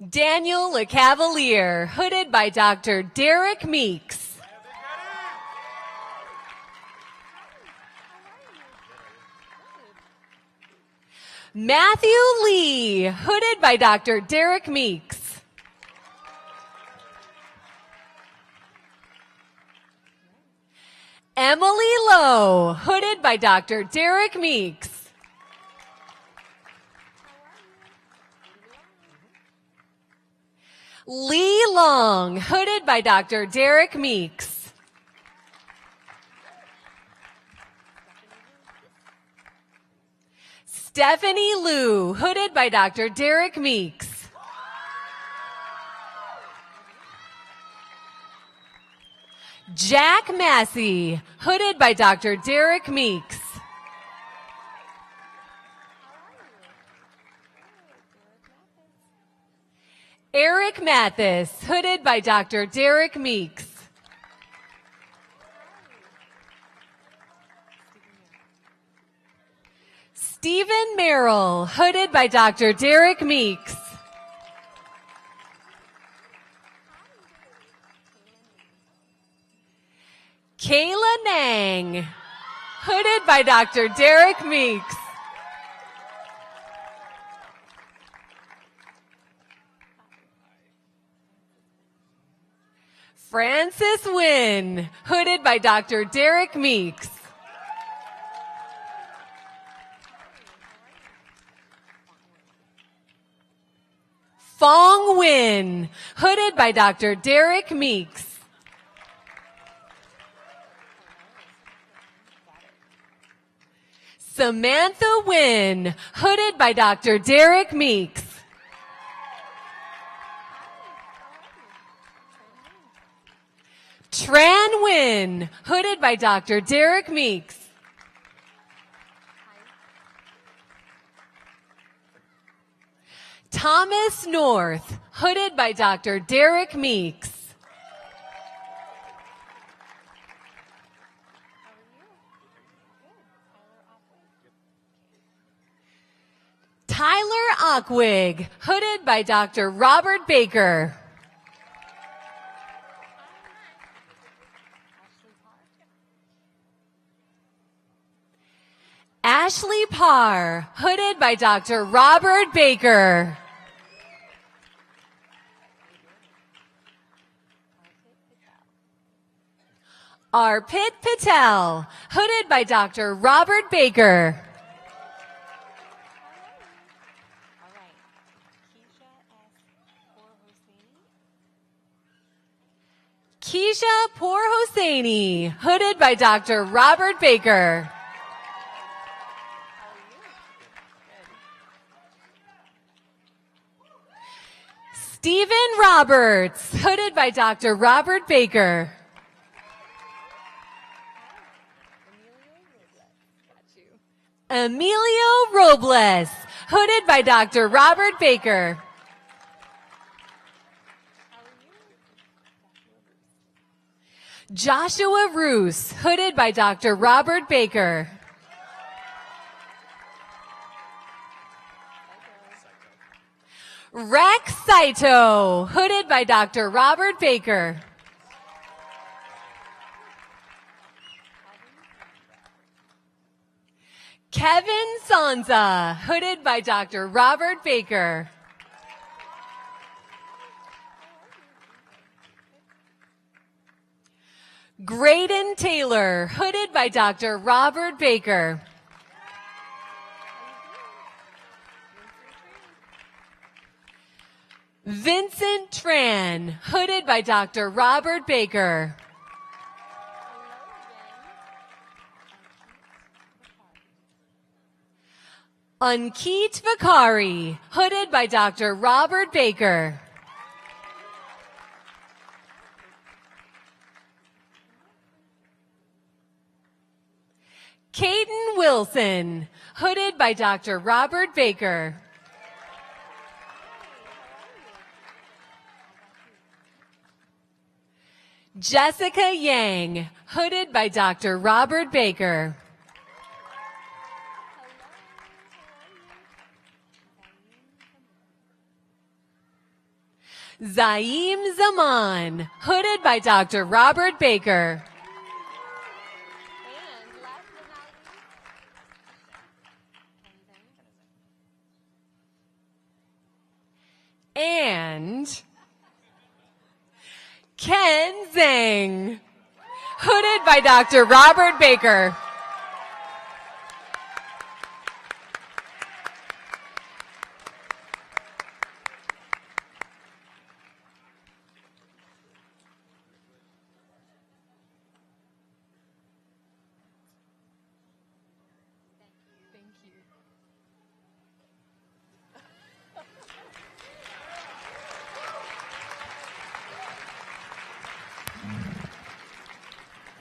Daniel LeCavalier, hooded by Dr. Derek Meeks. Matthew Lee, hooded by Dr. Derek Meeks. Emily Lowe, hooded by Dr. Derek Meeks. Lee Long, hooded by Dr. Derek Meeks. Stephanie Liu, hooded by Dr. Derek Meeks. Jack Massey, hooded by Dr. Derek Meeks. Eric Mathis, hooded by Dr. Derek Meeks. Stephen Merrill, hooded by Dr. Derek Meeks. Kayla Nang, hooded by Dr. Derek Meeks. Francis Wynn, hooded by Dr. Derek Meeks. Fong Win, hooded by Dr. Derek Meeks. Samantha Wynn, hooded by Dr. Derek Meeks. Tran Wynn, hooded by Dr. Derek Meeks. Thomas North, hooded by Dr. Derek Meeks. Tyler Ockwig, hooded by Dr. Robert Baker. Ashley Parr, hooded by Dr. Robert Baker. Arpit Patel, hooded by Dr. Robert Baker. Keisha Pour Hosseini, hooded by Dr. Robert Baker. Stephen Roberts, hooded by Dr. Robert Baker. Emilio Robles, hooded by Dr. Robert Baker. Joshua Roos, hooded by Dr. Robert Baker. Rex Saito, hooded by Dr. Robert Baker. Kevin Sanza, hooded by Dr. Robert Baker. Graydon Taylor, hooded by Dr. Robert Baker. Vincent Tran, hooded by Dr. Robert Baker. Ankit Vakari, hooded by Dr. Robert Baker. Caden Wilson, hooded by Dr. Robert Baker. Jessica Yang, hooded by Dr. Robert Baker. Zaim Zaman, hooded by Dr. Robert Baker. And Ken Zhang, hooded by Dr. Robert Baker.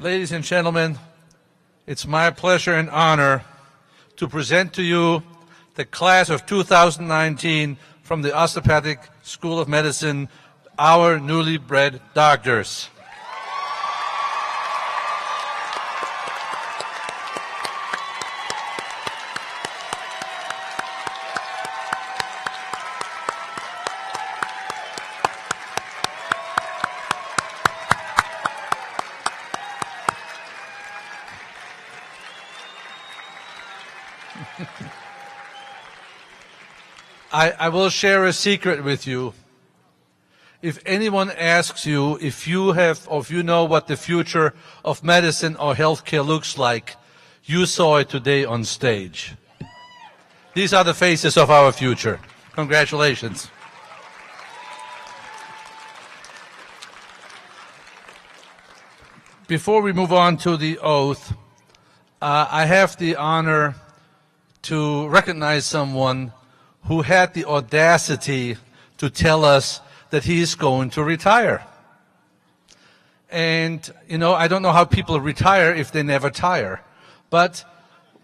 Ladies and gentlemen, it's my pleasure and honor to present to you the class of 2019 from the Osteopathic School of Medicine, our newly bred doctors. I will share a secret with you. If anyone asks you if you know what the future of medicine or healthcare looks like, you saw it today on stage. These are the faces of our future. Congratulations. Before we move on to the oath, I have the honor to recognize someone who had the audacity to tell us that he is going to retire. And, I don't know how people retire if they never tire. But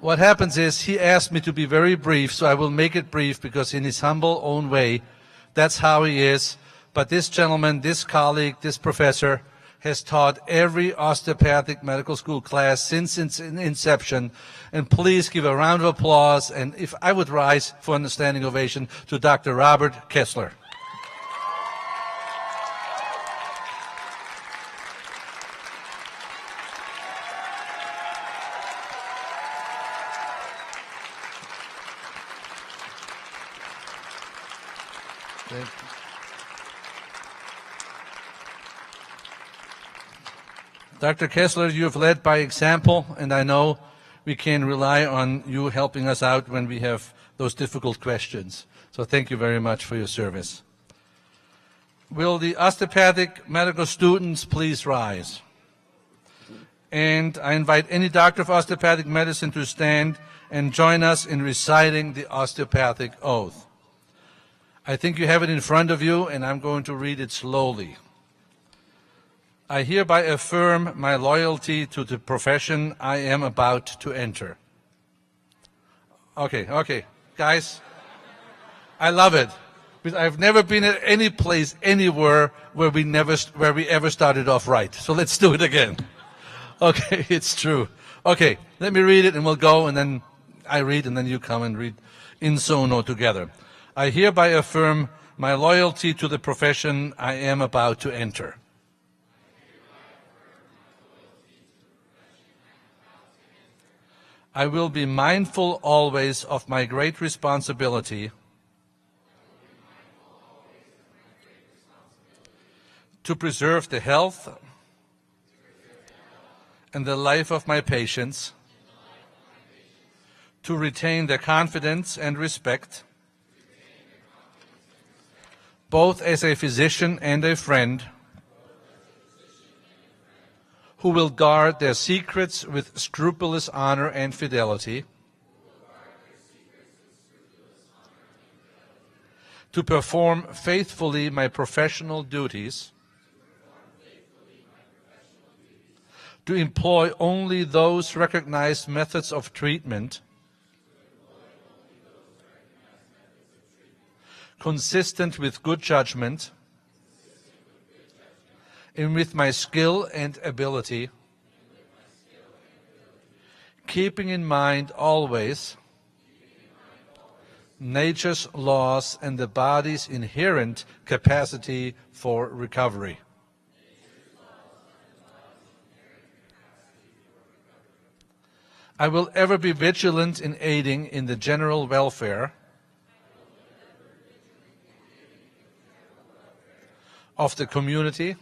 what happens is he asked me to be very brief, so I will make it brief because in his humble own way, that's how he is. But this gentleman, this colleague, this professor has taught every osteopathic medical school class since its inception. And please give a round of applause, and if I would rise for a standing ovation, to Dr. Robert Kessler. Dr. Kessler, you have led by example, and I know we can rely on you helping us out when we have those difficult questions. So thank you very much for your service. Will the osteopathic medical students please rise? And I invite any doctor of osteopathic medicine to stand and join us in reciting the osteopathic oath. I think you have it in front of you, and I'm going to read it slowly. I hereby affirm my loyalty to the profession I am about to enter. Okay, guys, I love it. Because I've never been at any place, anywhere, where we ever started off right. So let's do it again. Okay, it's true. Okay, let me read it and we'll go, and then I read and then you come and read in sono together. I hereby affirm my loyalty to the profession I am about to enter. I will be mindful always of my great responsibility to preserve the health and the life of my patients, to retain their confidence and respect, both as a physician and a friend, who will guard their secrets with scrupulous honor and fidelity, to perform faithfully my professional duties, to employ only those recognized methods of treatment consistent with good judgment, and with my skill and ability, keeping in mind always nature's laws and the body's inherent capacity for recovery. I will ever be vigilant in aiding in the general welfare of the community,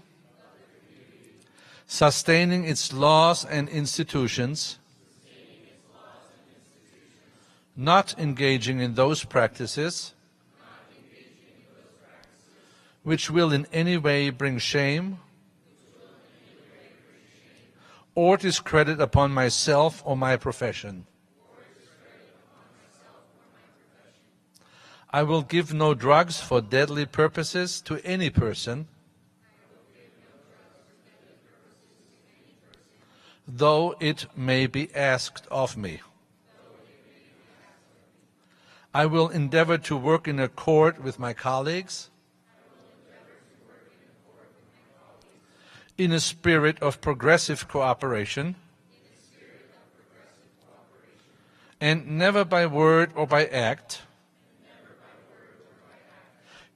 sustaining its laws and institutions, not engaging in those practices which will in any way bring shame or discredit upon myself or my profession. I will give no drugs for deadly purposes to any person, though it may be asked of me. I will endeavor to work in accord with my colleagues in a spirit of progressive cooperation, and never by word or by act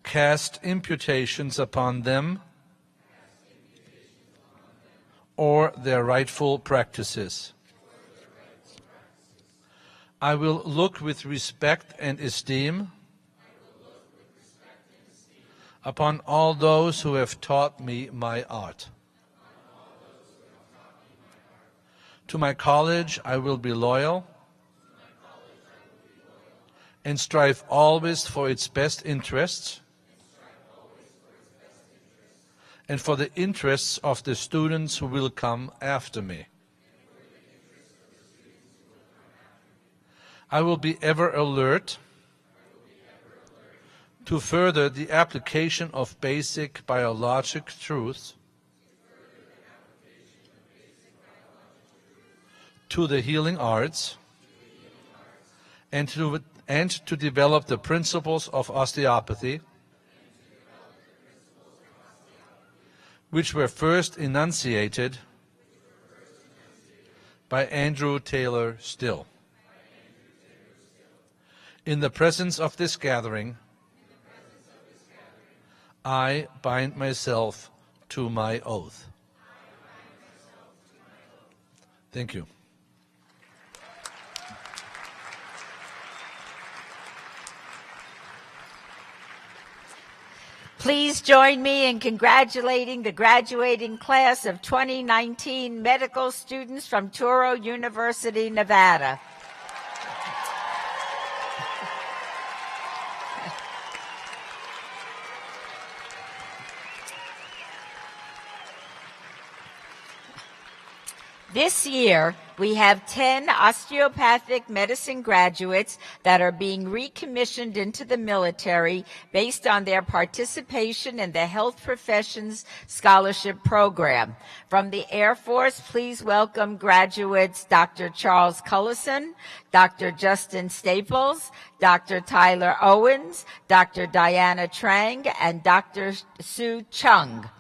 cast imputations upon them or their rightful practices. I will look with respect and esteem upon all those who have taught me my art. To my college I will be loyal and strive always for its best interests and for the interests of the students who will come after me. I will be ever alert to further the application of basic biologic truths to the healing arts and to develop the principles of osteopathy, which were first enunciated by Andrew Taylor Still. In the presence of this gathering, I bind myself to my oath. Thank you. Please join me in congratulating the graduating class of 2019 medical students from Touro University, Nevada. This year, we have 10 osteopathic medicine graduates that are being recommissioned into the military based on their participation in the Health Professions Scholarship Program. From the Air Force, please welcome graduates Dr. Charles Cullison, Dr. Justin Staples, Dr. Tyler Owens, Dr. Diana Trang, and Dr. Sue Chung.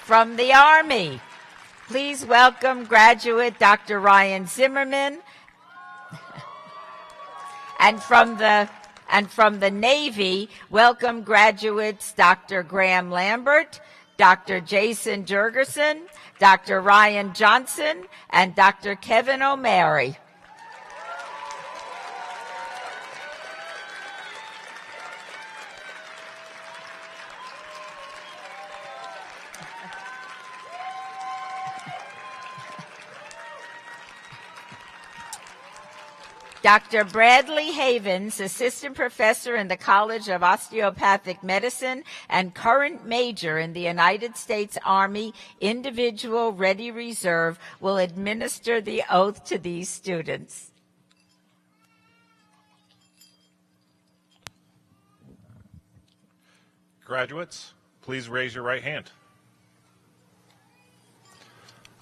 From the Army, please welcome graduate Dr. Ryan Zimmerman. And from the Navy, welcome graduates Dr. Graham Lambert, Dr. Jason Jurgerson, Dr. Ryan Johnson, and Dr. Kevin O'Mary. Dr. Bradley Havens, Assistant Professor in the College of Osteopathic Medicine and current Major in the United States Army Individual Ready Reserve, will administer the oath to these students. Graduates, please raise your right hand.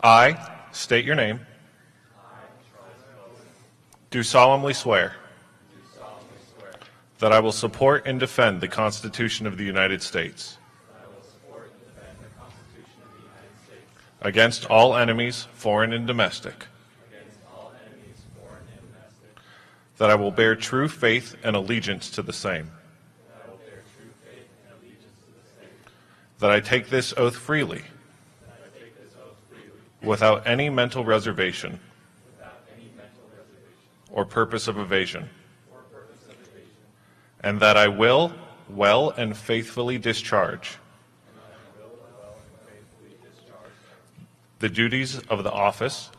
I state your name. Do solemnly swear that I will support and defend the Constitution of the United States against all enemies, foreign and domestic, that I will bear true faith and allegiance to the same, that I take this oath freely without any mental reservation or purpose of evasion, and that I will well and faithfully discharge the duties of the office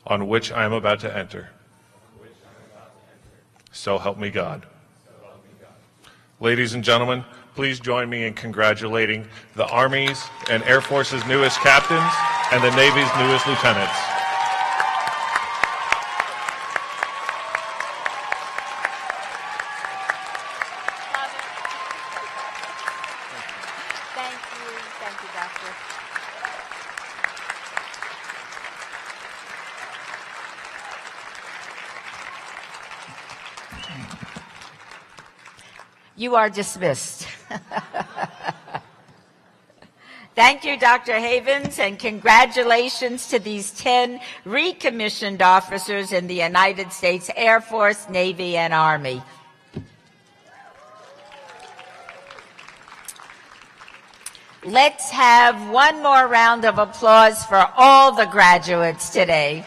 on which I am about to enter. So help me God. Ladies and gentlemen, please join me in congratulating the Army's and Air Force's newest captains and the Navy's newest lieutenants. Thank you, Doctor. You are dismissed. Thank you, Dr. Havens, and congratulations to these 10 recommissioned officers in the United States Air Force, Navy, and Army. Let's have one more round of applause for all the graduates today.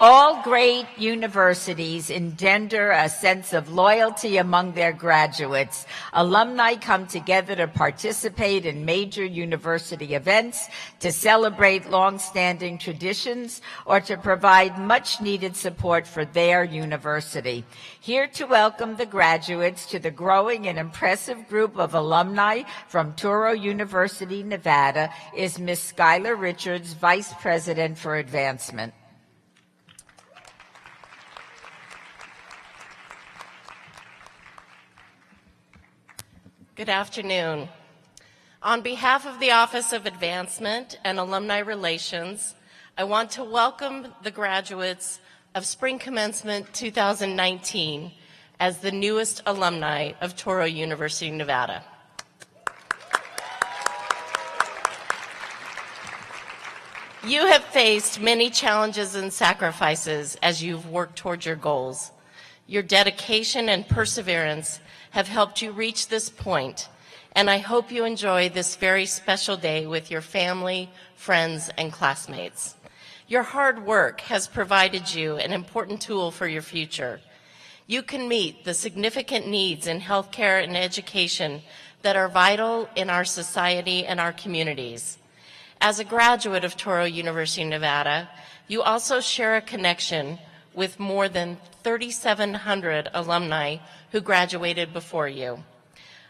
All great universities engender a sense of loyalty among their graduates. Alumni come together to participate in major university events, to celebrate long-standing traditions, or to provide much-needed support for their university. Here to welcome the graduates to the growing and impressive group of alumni from Touro University, Nevada, is Ms. Skylar Richards, Vice President for Advancement. Good afternoon. On behalf of the Office of Advancement and Alumni Relations, I want to welcome the graduates of Spring Commencement 2019 as the newest alumni of Touro University, Nevada. You have faced many challenges and sacrifices as you've worked toward your goals. Your dedication and perseverance have helped you reach this point, and I hope you enjoy this very special day with your family, friends, and classmates. Your hard work has provided you an important tool for your future. You can meet the significant needs in healthcare and education that are vital in our society and our communities. As a graduate of Touro University, Nevada, you also share a connection with more than 3,700 alumni who graduated before you.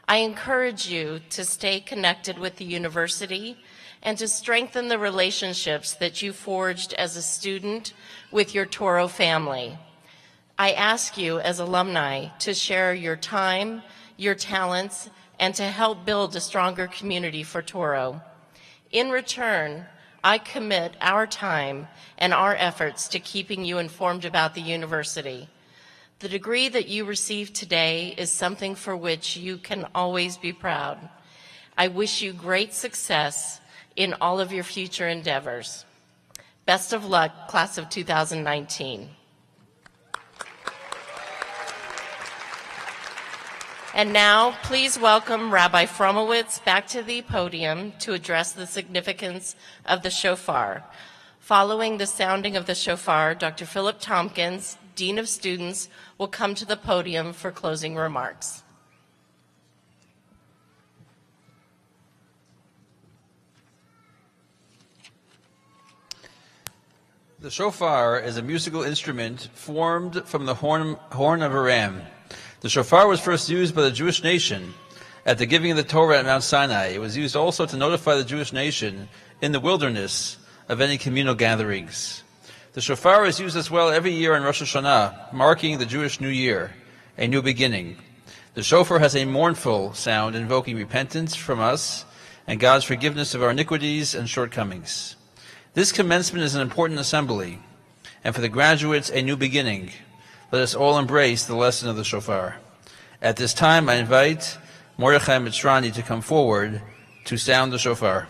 I encourage you to stay connected with the university and to strengthen the relationships that you forged as a student with your Touro family. I ask you as alumni to share your time, your talents, and to help build a stronger community for Touro. In return, I commit our time and our efforts to keeping you informed about the university. The degree that you receive today is something for which you can always be proud. I wish you great success in all of your future endeavors. Best of luck, class of 2019. And now, please welcome Rabbi Fromowitz back to the podium to address the significance of the shofar. Following the sounding of the shofar, Dr. Philip Tompkins, Dean of Students, will come to the podium for closing remarks. The shofar is a musical instrument formed from the horn of a ram. The shofar was first used by the Jewish nation at the giving of the Torah at Mount Sinai. It was used also to notify the Jewish nation in the wilderness of any communal gatherings. The shofar is used as well every year on Rosh Hashanah, marking the Jewish New Year, a new beginning. The shofar has a mournful sound invoking repentance from us and God's forgiveness of our iniquities and shortcomings. This commencement is an important assembly, and for the graduates, a new beginning. Let us all embrace the lesson of the shofar. At this time, I invite Mordechai Mitrani to come forward to sound the shofar.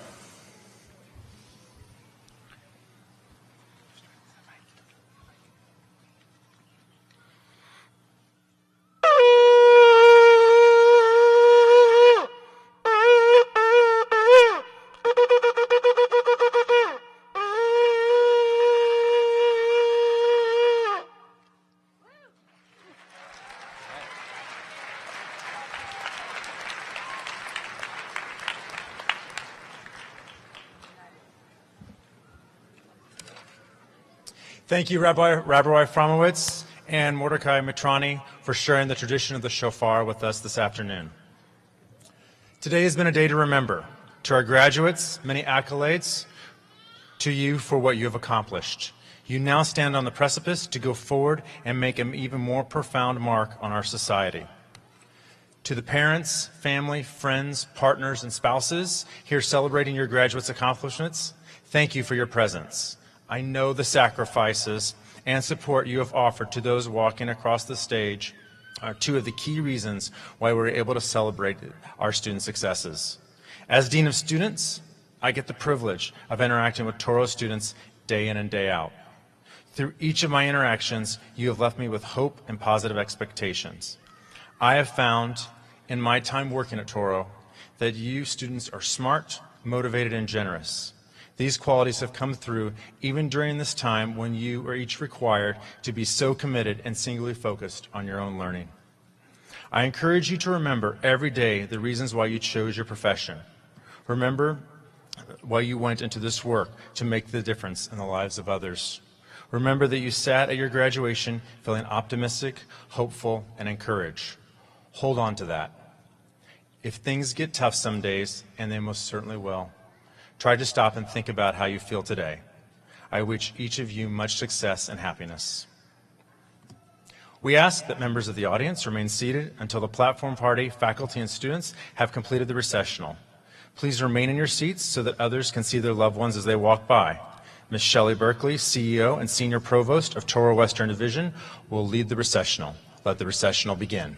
Thank you, Rabbi Fromowitz and Mordechai Mitrani, for sharing the tradition of the shofar with us this afternoon. Today has been a day to remember. To our graduates, many accolades to you for what you have accomplished. You now stand on the precipice to go forward and make an even more profound mark on our society. To the parents, family, friends, partners, and spouses here celebrating your graduates' accomplishments, thank you for your presence. I know the sacrifices and support you have offered to those walking across the stage are two of the key reasons why we're able to celebrate our student successes. As Dean of Students, I get the privilege of interacting with Touro students day in and day out. Through each of my interactions, you have left me with hope and positive expectations. I have found in my time working at Touro that you students are smart, motivated, and generous. These qualities have come through even during this time when you are each required to be so committed and singularly focused on your own learning. I encourage you to remember every day the reasons why you chose your profession. Remember why you went into this work to make the difference in the lives of others. Remember that you sat at your graduation feeling optimistic, hopeful, and encouraged. Hold on to that. If things get tough some days, and they most certainly will, try to stop and think about how you feel today. I wish each of you much success and happiness. We ask that members of the audience remain seated until the platform party, faculty, and students have completed the recessional. Please remain in your seats so that others can see their loved ones as they walk by. Ms. Shelley Berkeley, CEO and Senior Provost of Touro Western Division, will lead the recessional. Let the recessional begin.